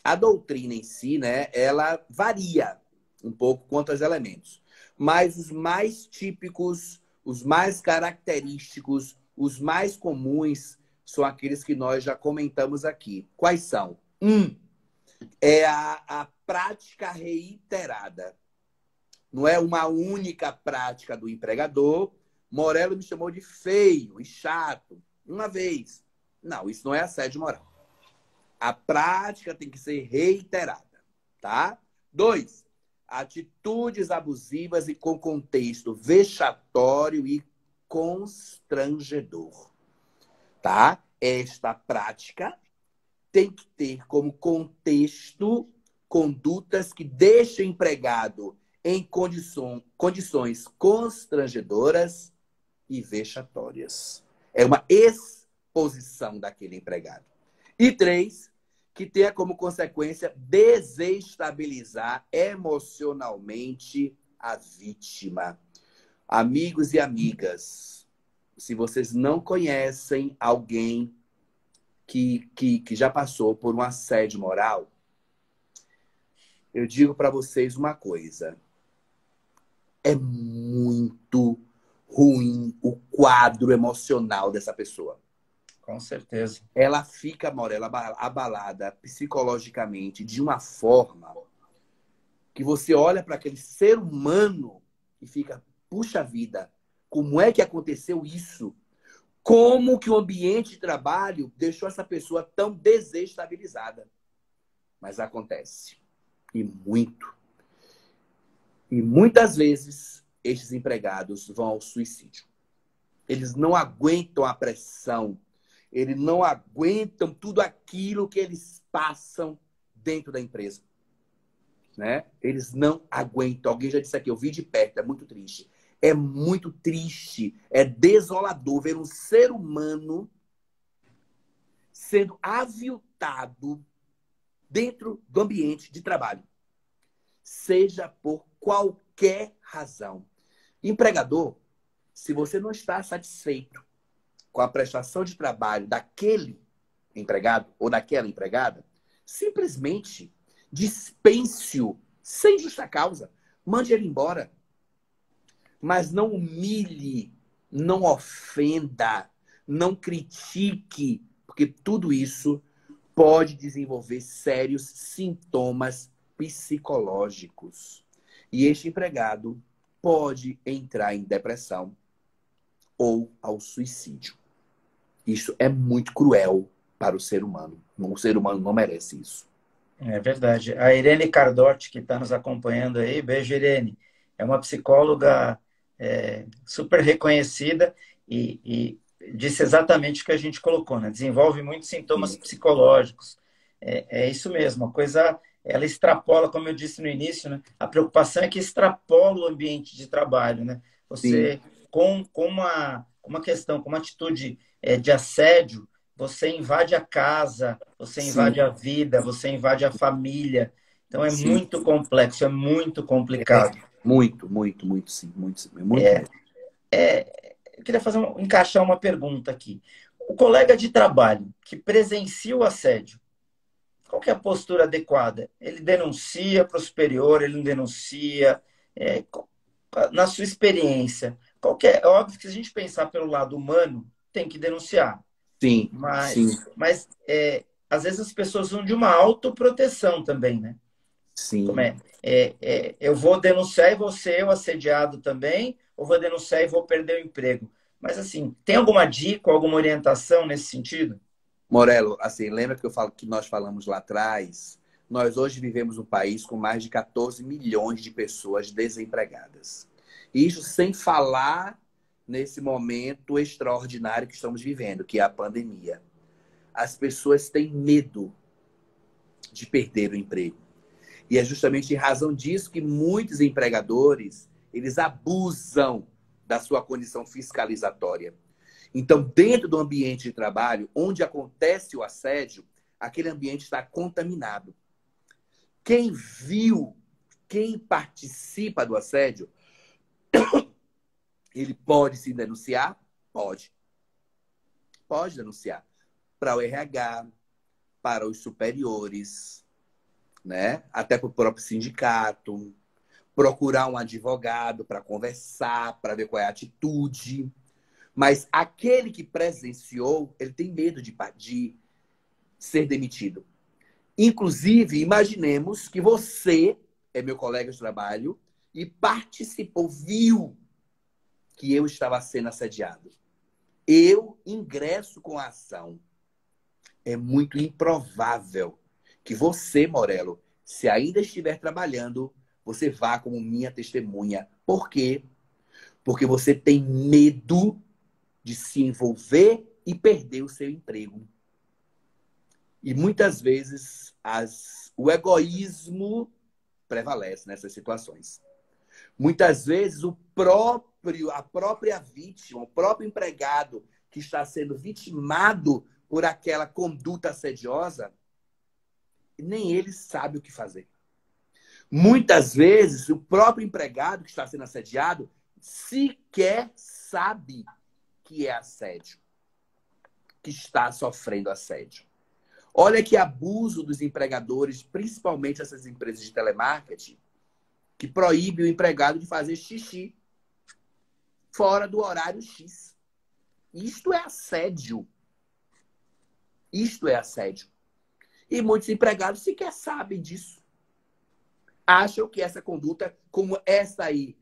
A doutrina em si, né, ela varia um pouco quanto aos elementos. Mas os mais típicos, os mais característicos, os mais comuns são aqueles que nós já comentamos aqui. Quais são? É a prática reiterada. Não é uma única prática do empregador. Morello me chamou de feio e chato uma vez. Não, isso não é assédio moral. A prática tem que ser reiterada, tá? 2, atitudes abusivas e com contexto vexatório e constrangedor, tá? Esta prática tem que ter como contexto condutas que deixem o empregado em condições constrangedoras e vexatórias. É uma exposição daquele empregado. E 3, que tenha como consequência desestabilizar emocionalmente a vítima. Amigos e amigas, se vocês não conhecem alguém que já passou por um assédio moral, eu digo para vocês uma coisa. É muito ruim o quadro emocional dessa pessoa. Com certeza. Ela fica, Morela, abalada psicologicamente de uma forma que você olha para aquele ser humano e fica, puxa vida, como é que aconteceu isso? Como que o ambiente de trabalho deixou essa pessoa tão desestabilizada? Mas acontece. E muito. E muitas vezes, estes empregados vão ao suicídio. Eles não aguentam a pressão. Eles não aguentam tudo aquilo que eles passam dentro da empresa. Né? Eles não aguentam. Alguém já disse aqui, eu vi de perto, é muito triste. É muito triste, é desolador ver um ser humano sendo aviltado dentro do ambiente de trabalho. Seja por qualquer razão. Empregador, se você não está satisfeito com a prestação de trabalho daquele empregado ou daquela empregada, simplesmente dispense-o sem justa causa. Mande ele embora. Mas não humilhe, não ofenda, não critique, porque tudo isso pode desenvolver sérios sintomas psicológicos. E este empregado pode entrar em depressão ou ao suicídio. Isso é muito cruel para o ser humano. O ser humano não merece isso. É verdade. A Irene Cardotti, que está nos acompanhando aí, beijo, Irene. É uma psicóloga super reconhecida e disse exatamente o que a gente colocou, né? Desenvolve muitos sintomas psicológicos. É isso mesmo, a coisa, ela extrapola, como eu disse no início, né? A preocupação é que extrapola o ambiente de trabalho, né? Sim, Você, com uma questão, com uma atitude de assédio, você invade a casa, você invade sim, a vida, você invade a família. Então é sim. muito complexo, é muito É, complicado. muito, muito, muito, sim. Muito, sim. Muito mesmo. Eu queria encaixar uma pergunta aqui. O colega de trabalho que presencia o assédio, qual que é a postura adequada? Ele denuncia para o superior, ele não denuncia? É, na sua experiência, é óbvio que se a gente pensar pelo lado humano, tem que denunciar. Sim, sim, Mas às vezes as pessoas vão de uma autoproteção também, né? Como sim. é? Eu vou denunciar e vou ser o assediado também, ou vou denunciar e vou perder o emprego? Mas assim, tem alguma dica, alguma orientação nesse sentido? Morelo, assim, lembra que eu falo que nós falamos lá atrás? Nós hoje vivemos um país com mais de 14 milhões de pessoas desempregadas. Isso sem falar nesse momento extraordinário que estamos vivendo, que é a pandemia. As pessoas têm medo de perder o emprego. E é justamente em razão disso que muitos empregadores, eles abusam da sua condição fiscalizatória. Então, dentro do ambiente de trabalho, onde acontece o assédio, aquele ambiente está contaminado. Quem viu, quem participa do assédio, ele pode se denunciar? Pode. Pode denunciar. Para o RH, para os superiores, né? Até para o próprio sindicato. Procurar um advogado para conversar, para ver qual é a atitude. Mas aquele que presenciou, ele tem medo de ser demitido. Inclusive, imaginemos que você é meu colega de trabalho e participou, viu que eu estava sendo assediado. Eu ingresso com a ação. É muito improvável que você, Morelo, se ainda estiver trabalhando, você vá como minha testemunha. Por quê? Porque você tem medo de se envolver e perder o seu emprego. E muitas vezes o egoísmo prevalece nessas situações. Muitas vezes a própria vítima, o próprio empregado que está sendo vitimado por aquela conduta assediosa, nem ele sabe o que fazer. Muitas vezes o próprio empregado que está sendo assediado sequer sabe que é assédio, que está sofrendo assédio. Olha que abuso dos empregadores, principalmente essas empresas de telemarketing, que proíbe o empregado de fazer xixi fora do horário X. Isto é assédio. Isto é assédio. E muitos empregados sequer sabem disso. Acham que essa conduta, como essa aí,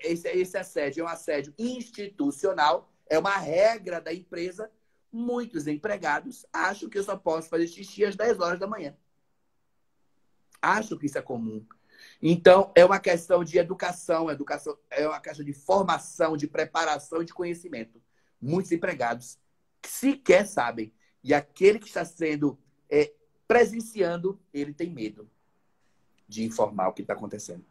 esse assédio é um assédio institucional, é uma regra da empresa. Muitos empregados acham que eu só posso fazer xixi às 10 horas da manhã. Acham que isso é comum. Então, é uma questão de educação é uma questão de formação, de preparação e de conhecimento. Muitos empregados sequer sabem. E aquele que está sendo presenciando, ele tem medo de informar o que está acontecendo.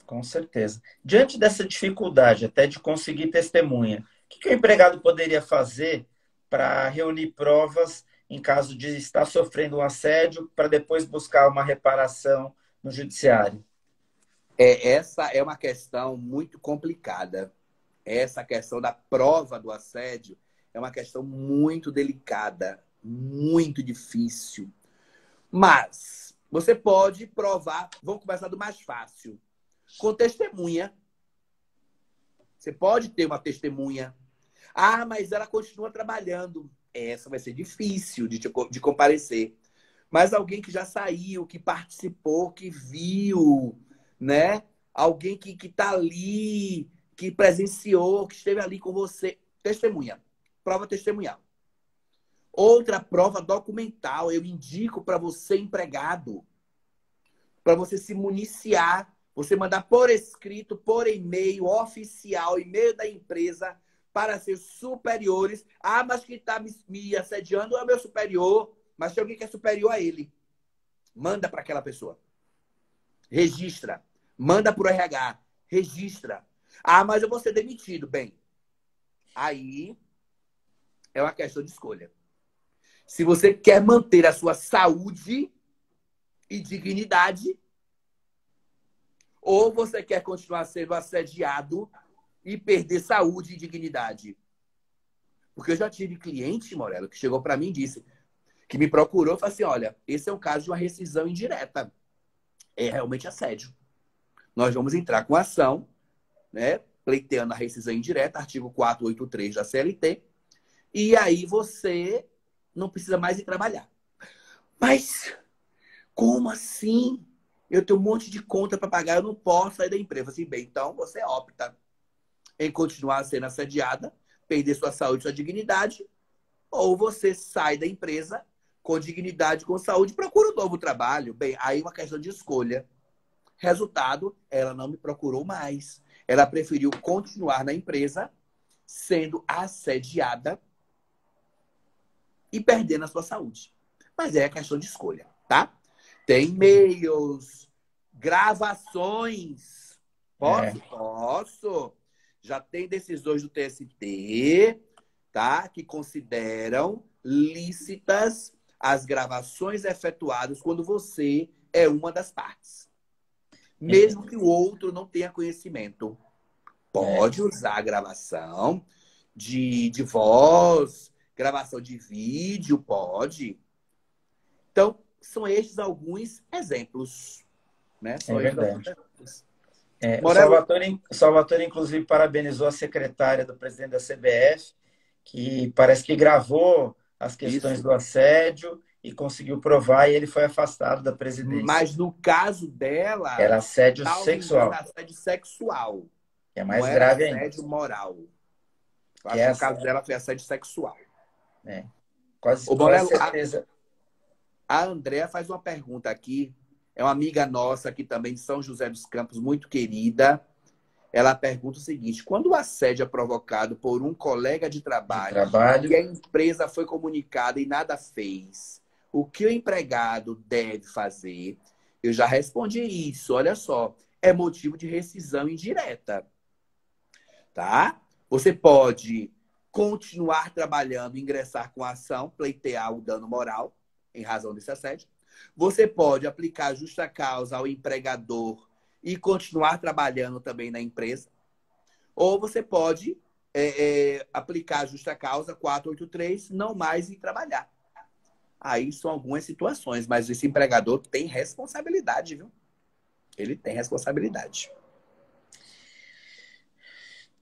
Com certeza. Diante dessa dificuldade, até de conseguir testemunha, o que o empregado poderia fazer para reunir provas em caso de estar sofrendo um assédio, para depois buscar uma reparação no judiciário? Essa é uma questão muito complicada. Essa questão da prova do assédio é uma questão muito delicada, muito difícil. Mas você pode provar, vamos começar do mais fácil, com testemunha. Você pode ter uma testemunha. Ah, mas ela continua trabalhando. Essa vai ser difícil de comparecer. Mas alguém que já saiu, que participou, que viu, né? Alguém que está ali, que presenciou, que esteve ali com você. Testemunha. Prova testemunhal. Outra prova documental, eu indico para você, empregado, para você se municiar, você mandar por escrito, por e-mail oficial, e-mail da empresa, para ser superiores. Ah, mas quem está me assediando é o meu superior. Mas tem alguém que é superior a ele. Manda para aquela pessoa. Registra. Manda para o RH. Registra. Ah, mas eu vou ser demitido. Bem, aí é uma questão de escolha. Se você quer manter a sua saúde e dignidade, ou você quer continuar sendo assediado e perder saúde e dignidade. Porque eu já tive cliente, Morello, que chegou para mim e disse, que me procurou e falou assim, olha, esse é um caso de uma rescisão indireta. É realmente assédio. Nós vamos entrar com ação, né, pleiteando a rescisão indireta, artigo 483 da CLT, e aí você não precisa mais ir trabalhar. Mas como assim? Eu tenho um monte de conta para pagar, eu não posso sair da empresa. Assim, bem, então você opta em continuar sendo assediada, perder sua saúde e sua dignidade, ou você sai da empresa com dignidade, com saúde, procura um novo trabalho. Bem, aí é uma questão de escolha. Resultado, ela não me procurou mais. Ela preferiu continuar na empresa sendo assediada e perdendo a sua saúde. Mas é questão de escolha, tá? Tem e-mails, gravações. Posso? Posso. Já tem decisões do TST, tá? Que consideram lícitas as gravações efetuadas quando você é uma das partes. Mesmo que o outro não tenha conhecimento. Pode usar a gravação de voz, gravação de vídeo, pode. Então, são estes alguns exemplos. Né? É verdade. Morello, O Salvatore, inclusive, parabenizou a secretária do presidente da CBF, que parece que gravou as questões isso. do assédio e conseguiu provar, e ele foi afastado da presidência. Mas no caso dela, Era assédio salvo engano, sexual, assédio sexual. que é Não mais era grave ainda. assédio moral. Eu Que acho é que no caso dela foi assédio sexual. Quase, Ô, quase Morello, certeza. a Andréa faz uma pergunta aqui. É uma amiga nossa aqui também de São José dos Campos, muito querida. Ela pergunta o seguinte: quando o assédio é provocado por um colega de De trabalho e trabalho. a empresa foi comunicada e nada fez, o que o empregado deve fazer? Eu já respondi isso, olha só. É motivo de rescisão indireta, tá? Você pode continuar trabalhando, ingressar com a ação, pleitear o dano moral em razão desse assédio. Você pode aplicar justa causa ao empregador e continuar trabalhando também na empresa. Ou você pode aplicar justa causa 483, não mais ir trabalhar. Aí são algumas situações, mas esse empregador tem responsabilidade, viu? Ele tem responsabilidade.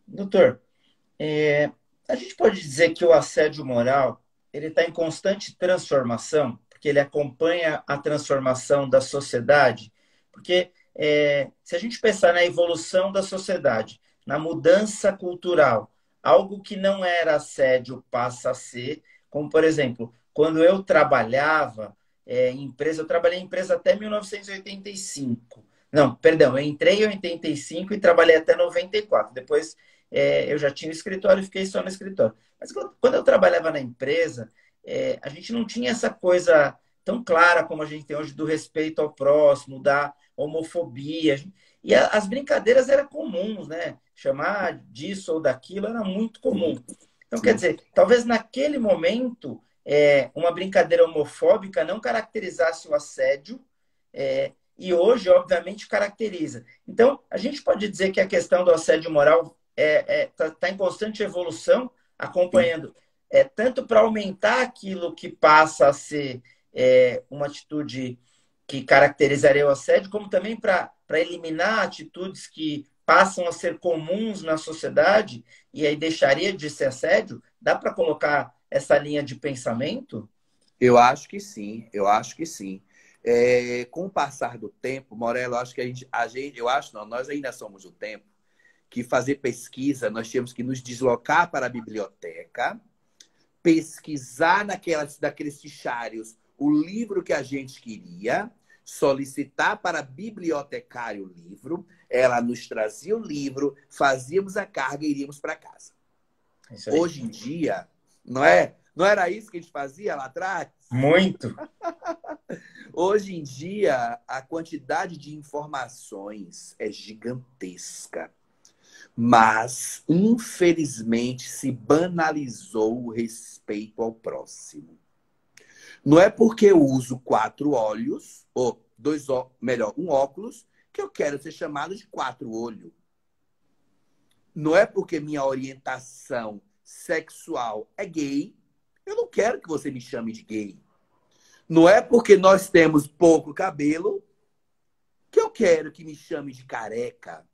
Doutor, a gente pode dizer que o assédio moral ele está em constante transformação, porque ele acompanha a transformação da sociedade. Porque se a gente pensar na evolução da sociedade, na mudança cultural, algo que não era assédio passa a ser, como por exemplo, quando eu trabalhava em empresa, eu trabalhei em empresa até 1985. Não, perdão, eu entrei em 85 e trabalhei até 94. Depois eu já tinha escritório e fiquei só no escritório. Mas quando eu trabalhava na empresa, a gente não tinha essa coisa tão clara como a gente tem hoje do respeito ao próximo, da homofobia. E as brincadeiras eram comuns, né? Chamar disso ou daquilo era muito comum. Então, quer dizer, talvez naquele momento, uma brincadeira homofóbica não caracterizasse o assédio, e hoje, obviamente, caracteriza. Então, a gente pode dizer que a questão do assédio moral está em constante evolução, acompanhando, tanto para aumentar aquilo que passa a ser uma atitude que caracterizaria o assédio, como também para eliminar atitudes que passam a ser comuns na sociedade e aí deixaria de ser assédio. Dá para colocar essa linha de pensamento? Eu acho que sim, eu acho que sim. Com o passar do tempo, Morello, acho que eu acho não, nós ainda somos o tempo que fazer pesquisa, nós tínhamos que nos deslocar para a biblioteca, pesquisar naqueles fichários o livro que a gente queria, solicitar para a bibliotecária o livro, ela nos trazia o livro, fazíamos a carga e iríamos para casa. Isso aí. Hoje em dia, não é? Não era isso que a gente fazia lá atrás? Muito. Hoje em dia, a quantidade de informações é gigantesca. Mas, infelizmente, se banalizou o respeito ao próximo. Não é porque eu uso 4 olhos, ou melhor, um óculos, que eu quero ser chamado de 4 olhos. Não é porque minha orientação sexual é gay, eu não quero que você me chame de gay. Não é porque nós temos pouco cabelo que eu quero que me chame de careca.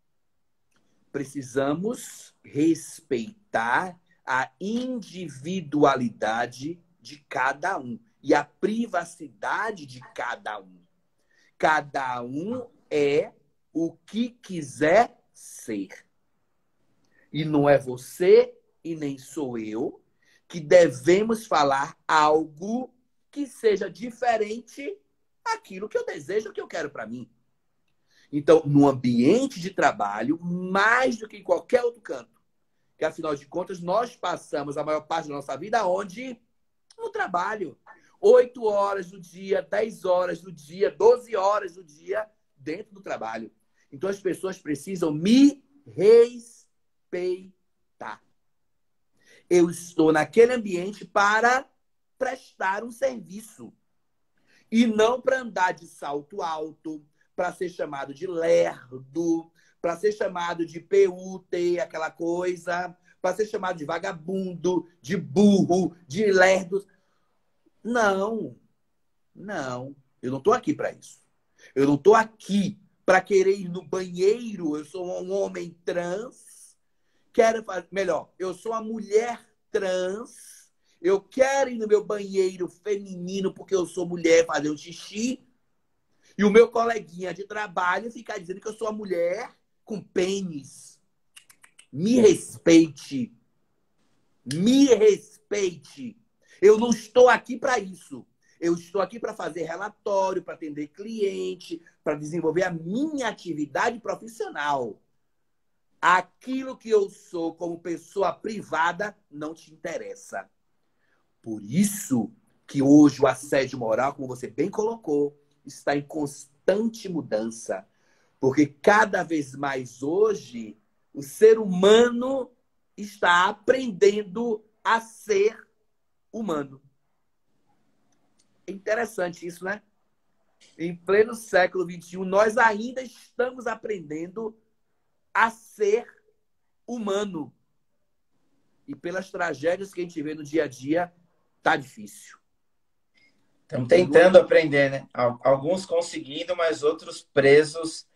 Precisamos respeitar a individualidade de cada um e a privacidade de cada um. Cada um é o que quiser ser. E não é você e nem sou eu que devemos falar algo que seja diferente daquilo que eu desejo, que eu quero para mim. Então, no ambiente de trabalho, mais do que em qualquer outro canto, que afinal de contas nós passamos a maior parte da nossa vida onde? No trabalho. 8 horas do dia, 10 horas do dia, 12 horas do dia dentro do trabalho. Então, as pessoas precisam me respeitar. Eu estou naquele ambiente para prestar um serviço. E não para andar de salto alto, para ser chamado de lerdo, para ser chamado de PUT, aquela coisa, para ser chamado de vagabundo, de burro, de lerdo. Não, não. Eu não estou aqui para isso. Eu não estou aqui para querer ir no banheiro. Eu sou um homem trans. Quero fazer... Melhor, eu sou uma mulher trans. Eu quero ir no meu banheiro feminino porque eu sou mulher, fazer um xixi. E o meu coleguinha de trabalho ficar dizendo que eu sou uma mulher com pênis. Me respeite. Me respeite. Eu não estou aqui para isso. Eu estou aqui para fazer relatório, para atender cliente, para desenvolver a minha atividade profissional. Aquilo que eu sou como pessoa privada não te interessa. Por isso que hoje o assédio moral, como você bem colocou, está em constante mudança. Porque cada vez mais hoje o ser humano está aprendendo a ser humano. É interessante isso, né? Em pleno século XXI, nós ainda estamos aprendendo a ser humano. E pelas tragédias que a gente vê no dia a dia, tá difícil. Estamos tentando aprender, né? Alguns conseguindo, mas outros presos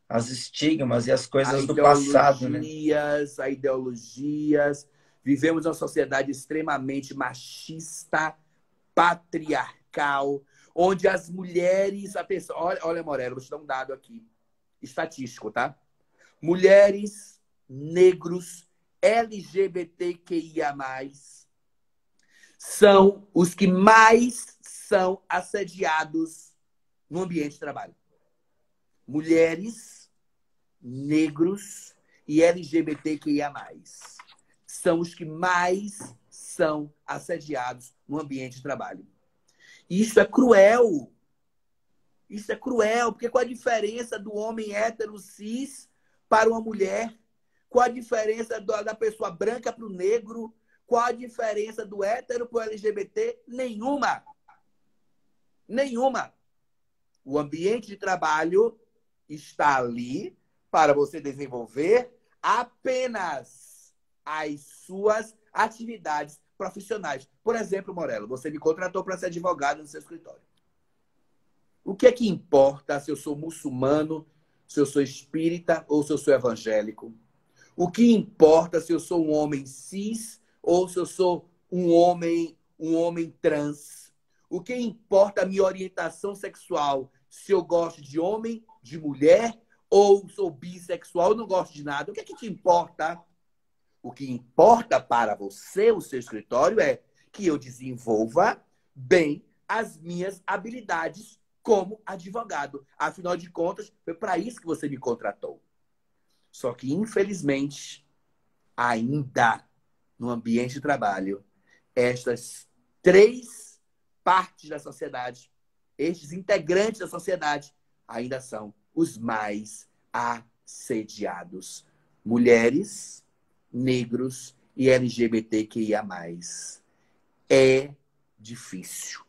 às estigmas e às coisas do passado, né? A ideologias. Vivemos uma sociedade extremamente machista, patriarcal, onde as mulheres... Atenção, olha, Morello, vou te dar um dado aqui, estatístico, tá? Mulheres, negros, LGBTQIA+, são os que mais são assediados no ambiente de trabalho. Mulheres, negros e LGBTQIA+, são os que mais são assediados no ambiente de trabalho. E isso é cruel. Isso é cruel, porque qual a diferença do homem hétero cis para uma mulher? Qual a diferença da pessoa branca para o negro? Qual a diferença do hétero para o LGBT? Nenhuma. Nenhuma. O ambiente de trabalho está ali para você desenvolver apenas as suas atividades profissionais. Por exemplo, Morello, você me contratou para ser advogado no seu escritório. O que é que importa se eu sou muçulmano, se eu sou espírita ou se eu sou evangélico? O que importa se eu sou um homem cis ou se eu sou um homem trans? O que importa a minha orientação sexual? Se eu gosto de homem, de mulher, ou sou bissexual, não gosto de nada. O que é que te importa? O que importa para você, o seu escritório, é que eu desenvolva bem as minhas habilidades como advogado. Afinal de contas, foi para isso que você me contratou. Só que, infelizmente, ainda no ambiente de trabalho, estas três partes da sociedade, estes integrantes da sociedade, ainda são os mais assediados. Mulheres, negros e LGBTQIA+. É difícil.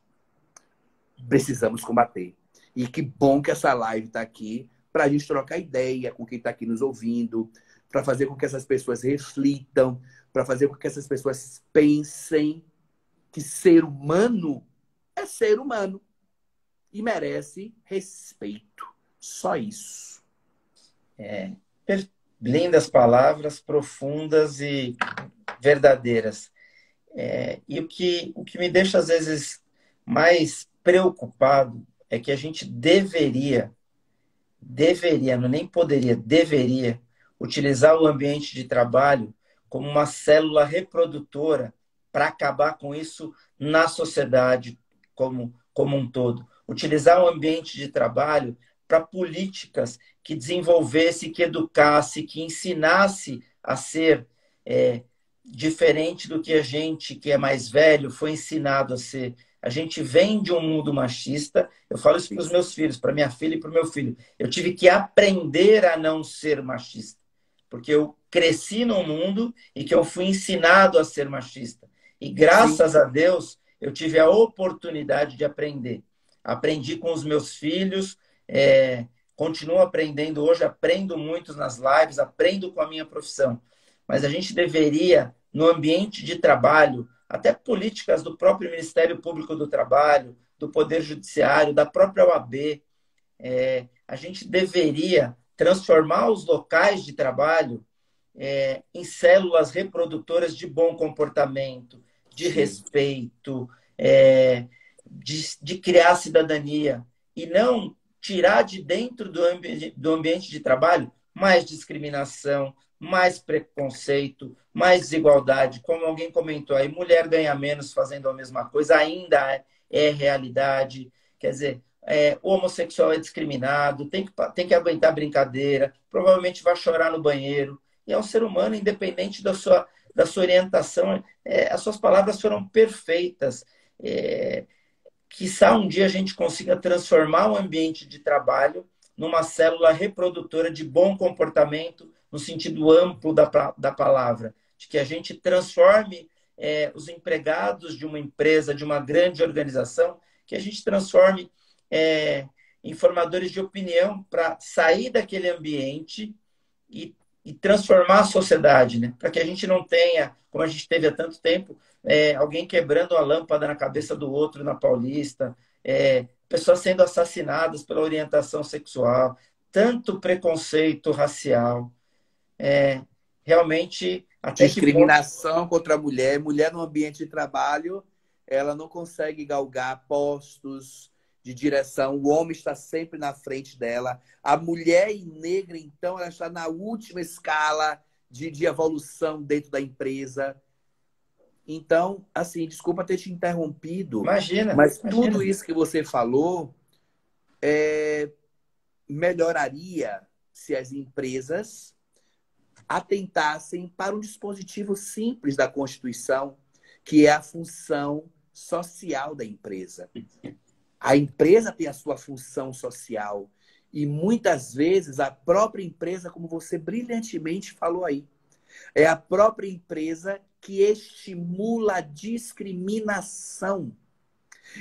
Precisamos combater. E que bom que essa live está aqui para a gente trocar ideia com quem está aqui nos ouvindo, para fazer com que essas pessoas reflitam, para fazer com que essas pessoas pensem que ser humano é ser humano e merece respeito. Só isso. Lindas palavras, profundas e verdadeiras. E o que me deixa, às vezes, mais preocupado é que a gente deveria, não nem poderia, deveria utilizar o ambiente de trabalho como uma célula reprodutora para acabar com isso na sociedade como um todo. Utilizar o ambiente de trabalho para políticas que desenvolvesse, que educasse, que ensinasse a ser diferente do que a gente, que é mais velho, foi ensinado a ser. A gente vem de um mundo machista. Eu falo isso para os meus filhos, para minha filha e para o meu filho. Eu tive que aprender a não ser machista, porque eu cresci num mundo em que eu fui ensinado a ser machista. E graças a Deus, eu tive a oportunidade de aprender. Aprendi com os meus filhos, continuo aprendendo hoje, aprendo muito nas lives, aprendo com a minha profissão. Mas a gente deveria, no ambiente de trabalho, até políticas do próprio Ministério Público do Trabalho, do Poder Judiciário, da própria OAB, a gente deveria transformar os locais de trabalho em células reprodutoras de bom comportamento, de respeito, de criar cidadania, e não tirar de dentro do ambiente de trabalho mais discriminação, mais preconceito, mais desigualdade. Como alguém comentou aí, mulher ganha menos fazendo a mesma coisa, ainda é realidade. Quer dizer, o homossexual é discriminado, tem que aguentar brincadeira, provavelmente vai chorar no banheiro. E é um ser humano, independente da sua orientação. As suas palavras foram perfeitas. Quiçá um dia a gente consiga transformar o ambiente de trabalho numa célula reprodutora de bom comportamento, no sentido amplo da palavra, de que a gente transforme os empregados de uma empresa, de uma grande organização, que a gente transforme em formadores de opinião para sair daquele ambiente e transformar a sociedade, né? Para que a gente não tenha, como a gente teve há tanto tempo, alguém quebrando a lâmpada na cabeça do outro na Paulista, pessoas sendo assassinadas pela orientação sexual, tanto preconceito racial. Realmente, até que ponto... Discriminação contra a mulher. Mulher no ambiente de trabalho, ela não consegue galgar postos de direção. O homem está sempre na frente dela. A mulher negra, então, ela está na última escala de evolução dentro da empresa. Então, assim, desculpa ter te interrompido. Mas tudo isso que você falou melhoraria se as empresas atentassem para um dispositivo simples da Constituição, que é a função social da empresa. A empresa tem a sua função social e muitas vezes a própria empresa, como você brilhantemente falou aí, é a própria empresa que estimula a discriminação.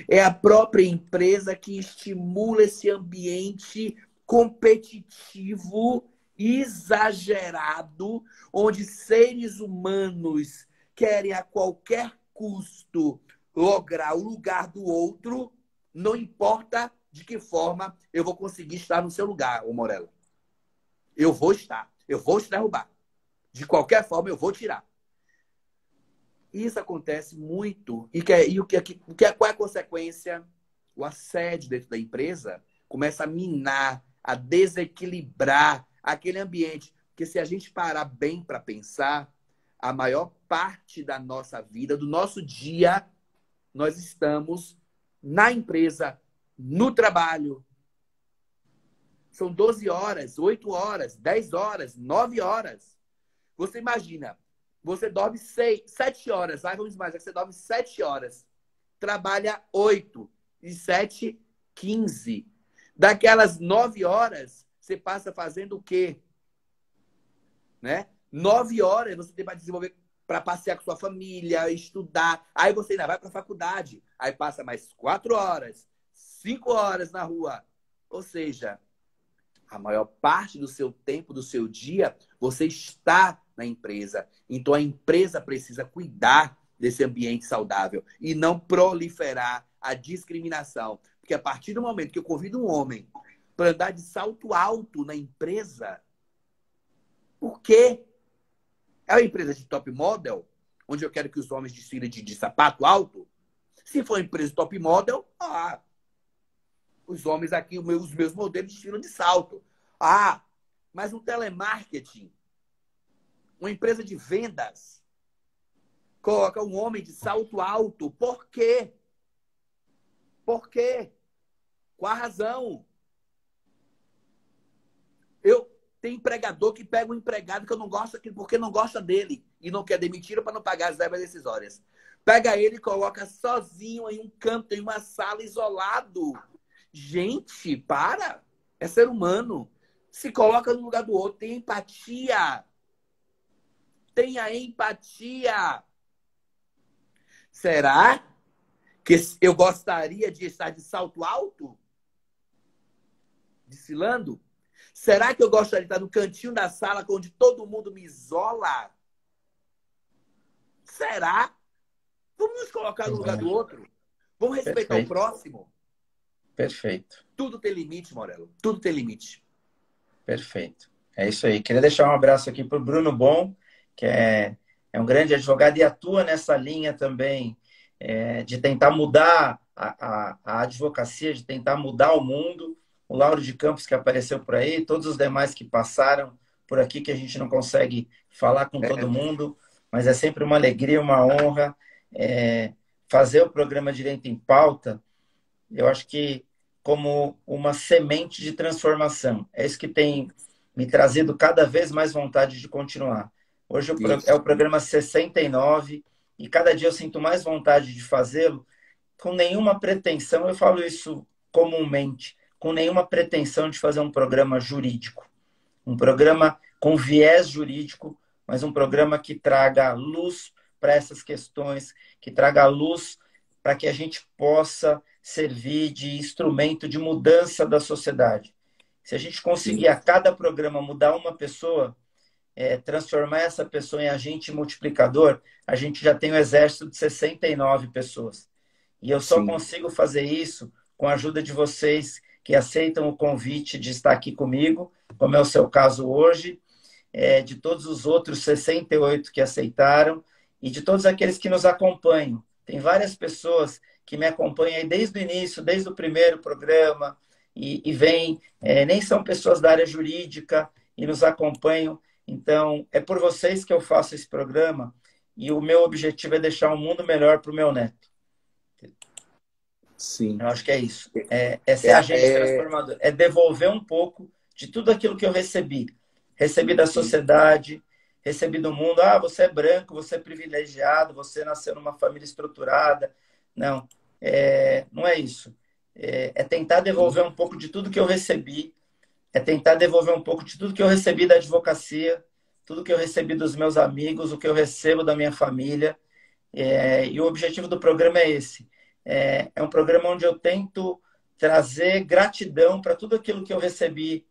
É a própria empresa que estimula esse ambiente competitivo exagerado, onde seres humanos querem a qualquer custo lograr o lugar do outro, não importa de que forma eu vou conseguir estar no seu lugar, ô Morello. Eu vou te derrubar. De qualquer forma, eu vou tirar. Isso acontece muito. Qual é a consequência? O assédio dentro da empresa começa a minar, a desequilibrar aquele ambiente. Porque se a gente parar bem para pensar, a maior parte da nossa vida, do nosso dia, nós estamos na empresa, no trabalho. São 12 horas, 8 horas, 10 horas, 9 horas. Você imagina, Você dorme 7 horas. Vai, vamos imaginar que você dorme 7 horas. Trabalha 8. E 7, 15. Daquelas 9 horas, você passa fazendo o quê? Né? 9 horas você tem para desenvolver, para passear com sua família, estudar. Aí você ainda vai para a faculdade. Aí passa mais 4 horas, 5 horas na rua. Ou seja, a maior parte do seu tempo, do seu dia, você está na empresa. Então, a empresa precisa cuidar desse ambiente saudável e não proliferar a discriminação. Porque a partir do momento que eu convido um homem para andar de salto alto na empresa, por quê? É uma empresa de top model, onde eu quero que os homens desfilem de sapato alto? Se for uma empresa de top model, os homens aqui, os meus modelos desfilam de salto. Mas um telemarketing, uma empresa de vendas, coloca um homem de salto alto. Por quê? Por quê? Qual a razão? Tem empregador que pega um empregado que eu não gosto porque não gosta dele e não quer demitir para não pagar as verbas decisórias. Pega ele e coloca sozinho em um canto, em uma sala, isolado. Gente, para! É ser humano. Se coloca no lugar do outro. Tem empatia. Tenha empatia. Será que eu gostaria de estar de salto alto? Desfilando? Será que eu gostaria de estar no cantinho da sala onde todo mundo me isola? Será? Vamos nos colocar no lugar do outro? Vamos respeitar o próximo? Perfeito. Tudo tem limite, Morello. Tudo tem limite. Perfeito. É isso aí. Queria deixar um abraço aqui para o Bruno Bon, que é um grande advogado e atua nessa linha também de tentar mudar a advocacia, de tentar mudar o mundo. O Lauro de Campos, que apareceu por aí, todos os demais que passaram por aqui, que a gente não consegue falar com todo mundo, mas é sempre uma alegria, uma honra fazer o programa Direito em Pauta. Eu acho que como uma semente de transformação. É isso que tem me trazido cada vez mais vontade de continuar. Hoje é o programa 69 e cada dia eu sinto mais vontade de fazê-lo com nenhuma pretensão, eu falo isso comumente, com nenhuma pretensão de fazer um programa jurídico. Um programa com viés jurídico, mas um programa que traga luz para essas questões, que traga luz para que a gente possa servir de instrumento de mudança da sociedade. Se a gente conseguir a cada programa mudar uma pessoa, transformar essa pessoa em agente multiplicador, a gente já tem um exército de 69 pessoas. E eu só consigo fazer isso com a ajuda de vocês que aceitam o convite de estar aqui comigo, como é o seu caso hoje, de todos os outros 68 que aceitaram e de todos aqueles que nos acompanham. Tem várias pessoas que me acompanham aí desde o início, desde o primeiro programa, e vêm, nem são pessoas da área jurídica e nos acompanham. Então, é por vocês que eu faço esse programa e o meu objetivo é deixar um mundo melhor para o meu neto. Sim. Eu acho que é isso. É ser agente transformador. É devolver um pouco de tudo aquilo que eu recebi. Recebi da sociedade, recebi do mundo. Você é branco, você é privilegiado, você nasceu numa família estruturada. Não, não é isso. É tentar devolver um pouco de tudo que eu recebi. É tentar devolver um pouco de tudo que eu recebi da advocacia, tudo que eu recebi dos meus amigos, o que eu recebo da minha família. E o objetivo do programa é esse. É um programa onde eu tento trazer gratidão para tudo aquilo que eu recebi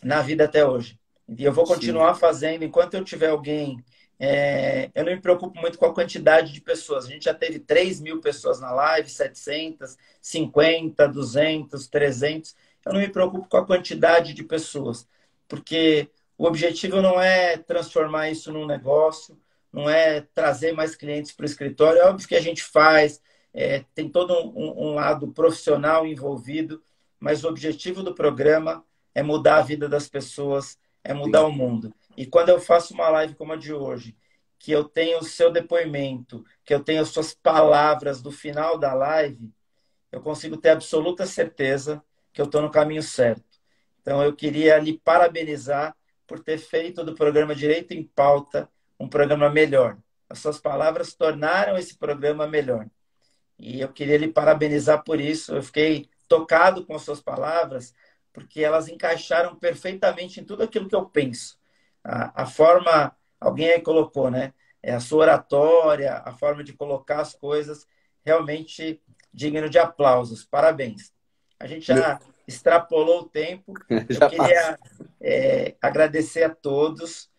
na vida até hoje. E eu vou continuar fazendo enquanto eu tiver alguém. Eu não me preocupo muito com a quantidade de pessoas. A gente já teve 3.000 pessoas na live, 700, 50, 200, 300. Eu não me preocupo com a quantidade de pessoas, porque o objetivo não é transformar isso num negócio, não é trazer mais clientes para o escritório. É óbvio que a gente faz, tem todo um lado profissional envolvido, mas o objetivo do programa é mudar a vida das pessoas, é mudar o mundo. E quando eu faço uma live como a de hoje, que eu tenho o seu depoimento, que eu tenho as suas palavras do final da live, eu consigo ter absoluta certeza que eu estou no caminho certo. Então, eu queria lhe parabenizar por ter feito do programa Direito em Pauta um programa melhor. As suas palavras tornaram esse programa melhor. E eu queria lhe parabenizar por isso. Eu fiquei tocado com as suas palavras, porque elas encaixaram perfeitamente em tudo aquilo que eu penso. A forma, alguém aí colocou, né? A sua oratória, a forma de colocar as coisas, realmente digno de aplausos. Parabéns. A gente Meu- já extrapolou o tempo. Eu Já passou. queria agradecer a todos.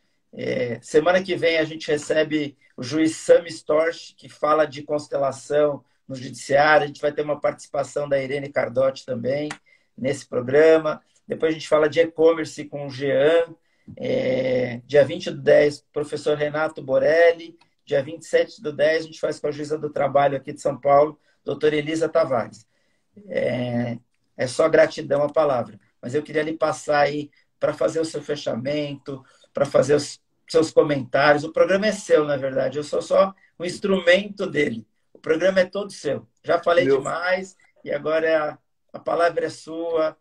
Semana que vem a gente recebe o juiz Sam Storch, que fala de constelação no judiciário. A gente vai ter uma participação da Irene Cardotti também nesse programa. Depois a gente fala de e-commerce com o Jean. Dia 20/10, professor Renato Borelli. Dia 27/10, a gente faz com a juíza do trabalho aqui de São Paulo, doutora Elisa Tavares. É só gratidão a palavra. Mas eu queria lhe passar aí para fazer o seu fechamento, para fazer os seus comentários. O programa é seu, na verdade. Eu sou só um instrumento dele. O programa é todo seu. Já falei Meu, demais e agora a palavra é sua.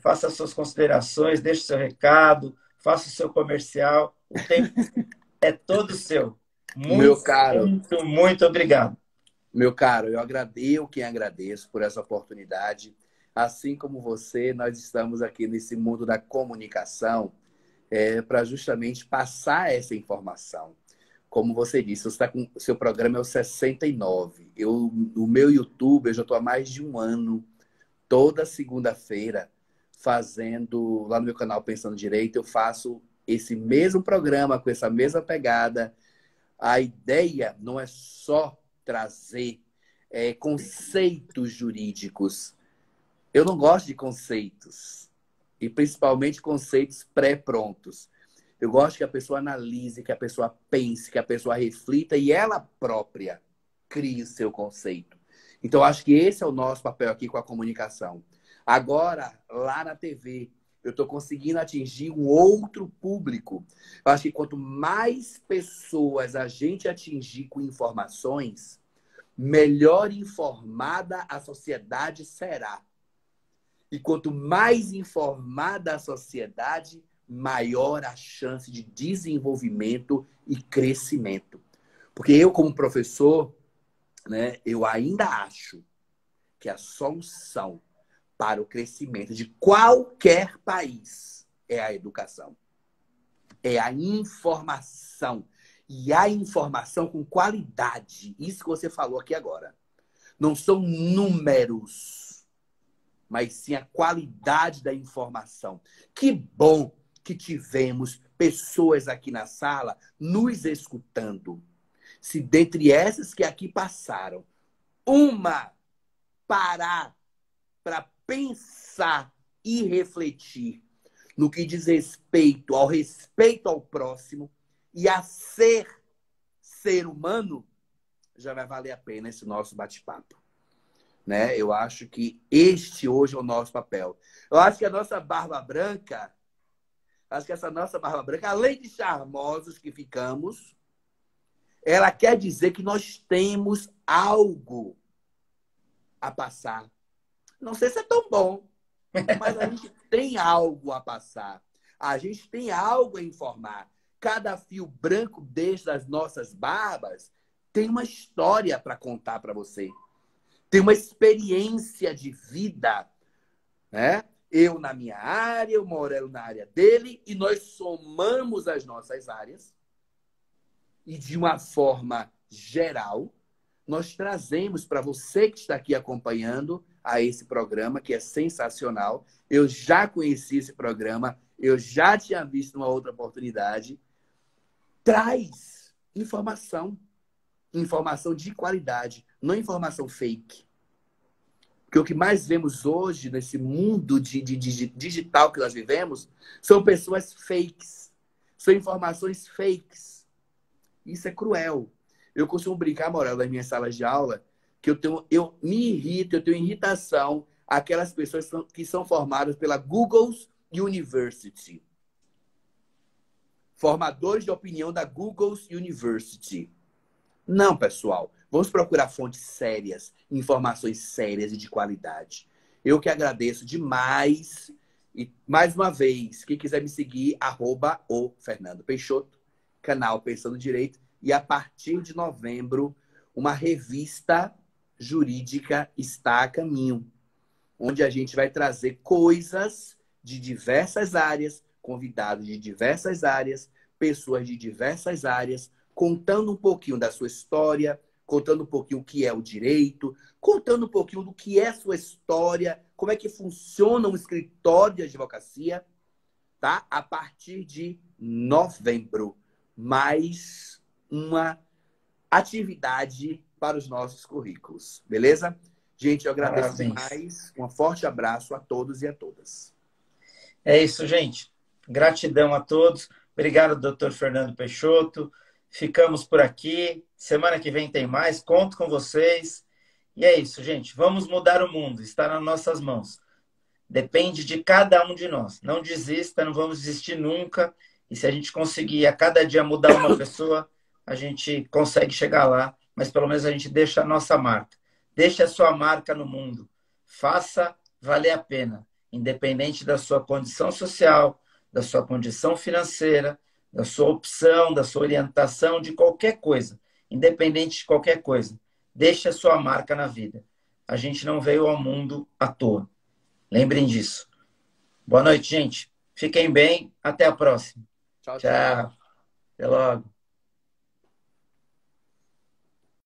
Faça as suas considerações, deixe o seu recado, faça o seu comercial. O tempo é todo seu. meu Muito, caro, muito, muito obrigado. meu caro, eu quem agradeço por essa oportunidade. Assim como você, nós estamos aqui nesse mundo da comunicação para justamente passar essa informação. Como você disse, você tá com, seu programa é o 69. No meu YouTube, eu já estou há mais de um ano, toda segunda-feira, fazendo, lá no meu canal Pensando Direito, eu faço esse mesmo programa, com essa mesma pegada. A ideia não é só trazer conceitos jurídicos. Eu não gosto de conceitos, e principalmente conceitos pré-prontos. Eu gosto que a pessoa analise, que a pessoa pense, que a pessoa reflita e ela própria crie o seu conceito. Então, acho que esse é o nosso papel aqui com a comunicação. Agora, lá na TV, eu estou conseguindo atingir um outro público. Eu acho que quanto mais pessoas a gente atingir com informações, melhor informada a sociedade será. E quanto mais informada a sociedade, maior a chance de desenvolvimento e crescimento. Porque eu, como professor, né, eu ainda acho que a solução para o crescimento de qualquer país é a educação. É a informação. E a informação com qualidade. Isso que você falou aqui agora. Não são números, mas sim a qualidade da informação. Que bom que tivemos pessoas aqui na sala nos escutando. Se dentre essas que aqui passaram, uma parar para pensar e refletir no que diz respeito ao próximo e a ser humano, já vai valer a pena esse nosso bate-papo. Né? Eu acho que este hoje é o nosso papel. Eu acho que a nossa barba branca, além de charmosos que ficamos, ela quer dizer que nós temos algo a passar. Não sei se é tão bom, mas a gente tem algo a passar. A gente tem algo a informar. Cada fio branco das nossas barbas tem uma história para contar para você. Tem uma experiência de vida, né? Eu na minha área, o Morello na área dele, e nós somamos as nossas áreas. E de uma forma geral, nós trazemos para você que está aqui acompanhando a esse programa, que é sensacional. Eu já conheci esse programa, eu já tinha visto uma outra oportunidade. Traz informação de qualidade, não informação fake. Porque o que mais vemos hoje, nesse mundo de digital que nós vivemos, são pessoas fakes. São informações fakes. Isso é cruel. Eu costumo brincar, Morel, nas minhas salas de aula, que eu me irrito, eu tenho irritação aquelas pessoas que são formadas pela Google University. Formadores de opinião da Google University. Não, pessoal. Vamos procurar fontes sérias, informações sérias e de qualidade. Eu que agradeço demais. E, mais uma vez, quem quiser me seguir, @o Fernando Peixoto. canal Pensando Direito. E a partir de novembro, uma revista jurídica está a caminho, onde a gente vai trazer coisas de diversas áreas, convidados de diversas áreas, pessoas de diversas áreas, contando um pouquinho da sua história, contando um pouquinho o que é o direito, contando um pouquinho do que é a sua história, como é que funciona um escritório de advocacia, tá? A partir de novembro. Mais uma atividade para os nossos currículos. Beleza? Gente, eu agradeço Parabéns. demais. Um forte abraço a todos e a todas. É isso, gente. Gratidão a todos. Obrigado, doutor Fernando Peixoto. Ficamos por aqui. Semana que vem tem mais. Conto com vocês. E é isso, gente. Vamos mudar o mundo. Está nas nossas mãos. Depende de cada um de nós. Não desista, não vamos desistir nunca. E se a gente conseguir a cada dia mudar uma pessoa, a gente consegue chegar lá. Mas pelo menos a gente deixa a nossa marca. Deixe a sua marca no mundo. Faça valer a pena. Independente da sua condição social, da sua condição financeira, da sua opção, da sua orientação, de qualquer coisa. Independente de qualquer coisa. Deixe a sua marca na vida. A gente não veio ao mundo à toa. Lembrem disso. Boa noite, gente. Fiquem bem. Até a próxima. Tchau, tchau. Tchau. Até logo.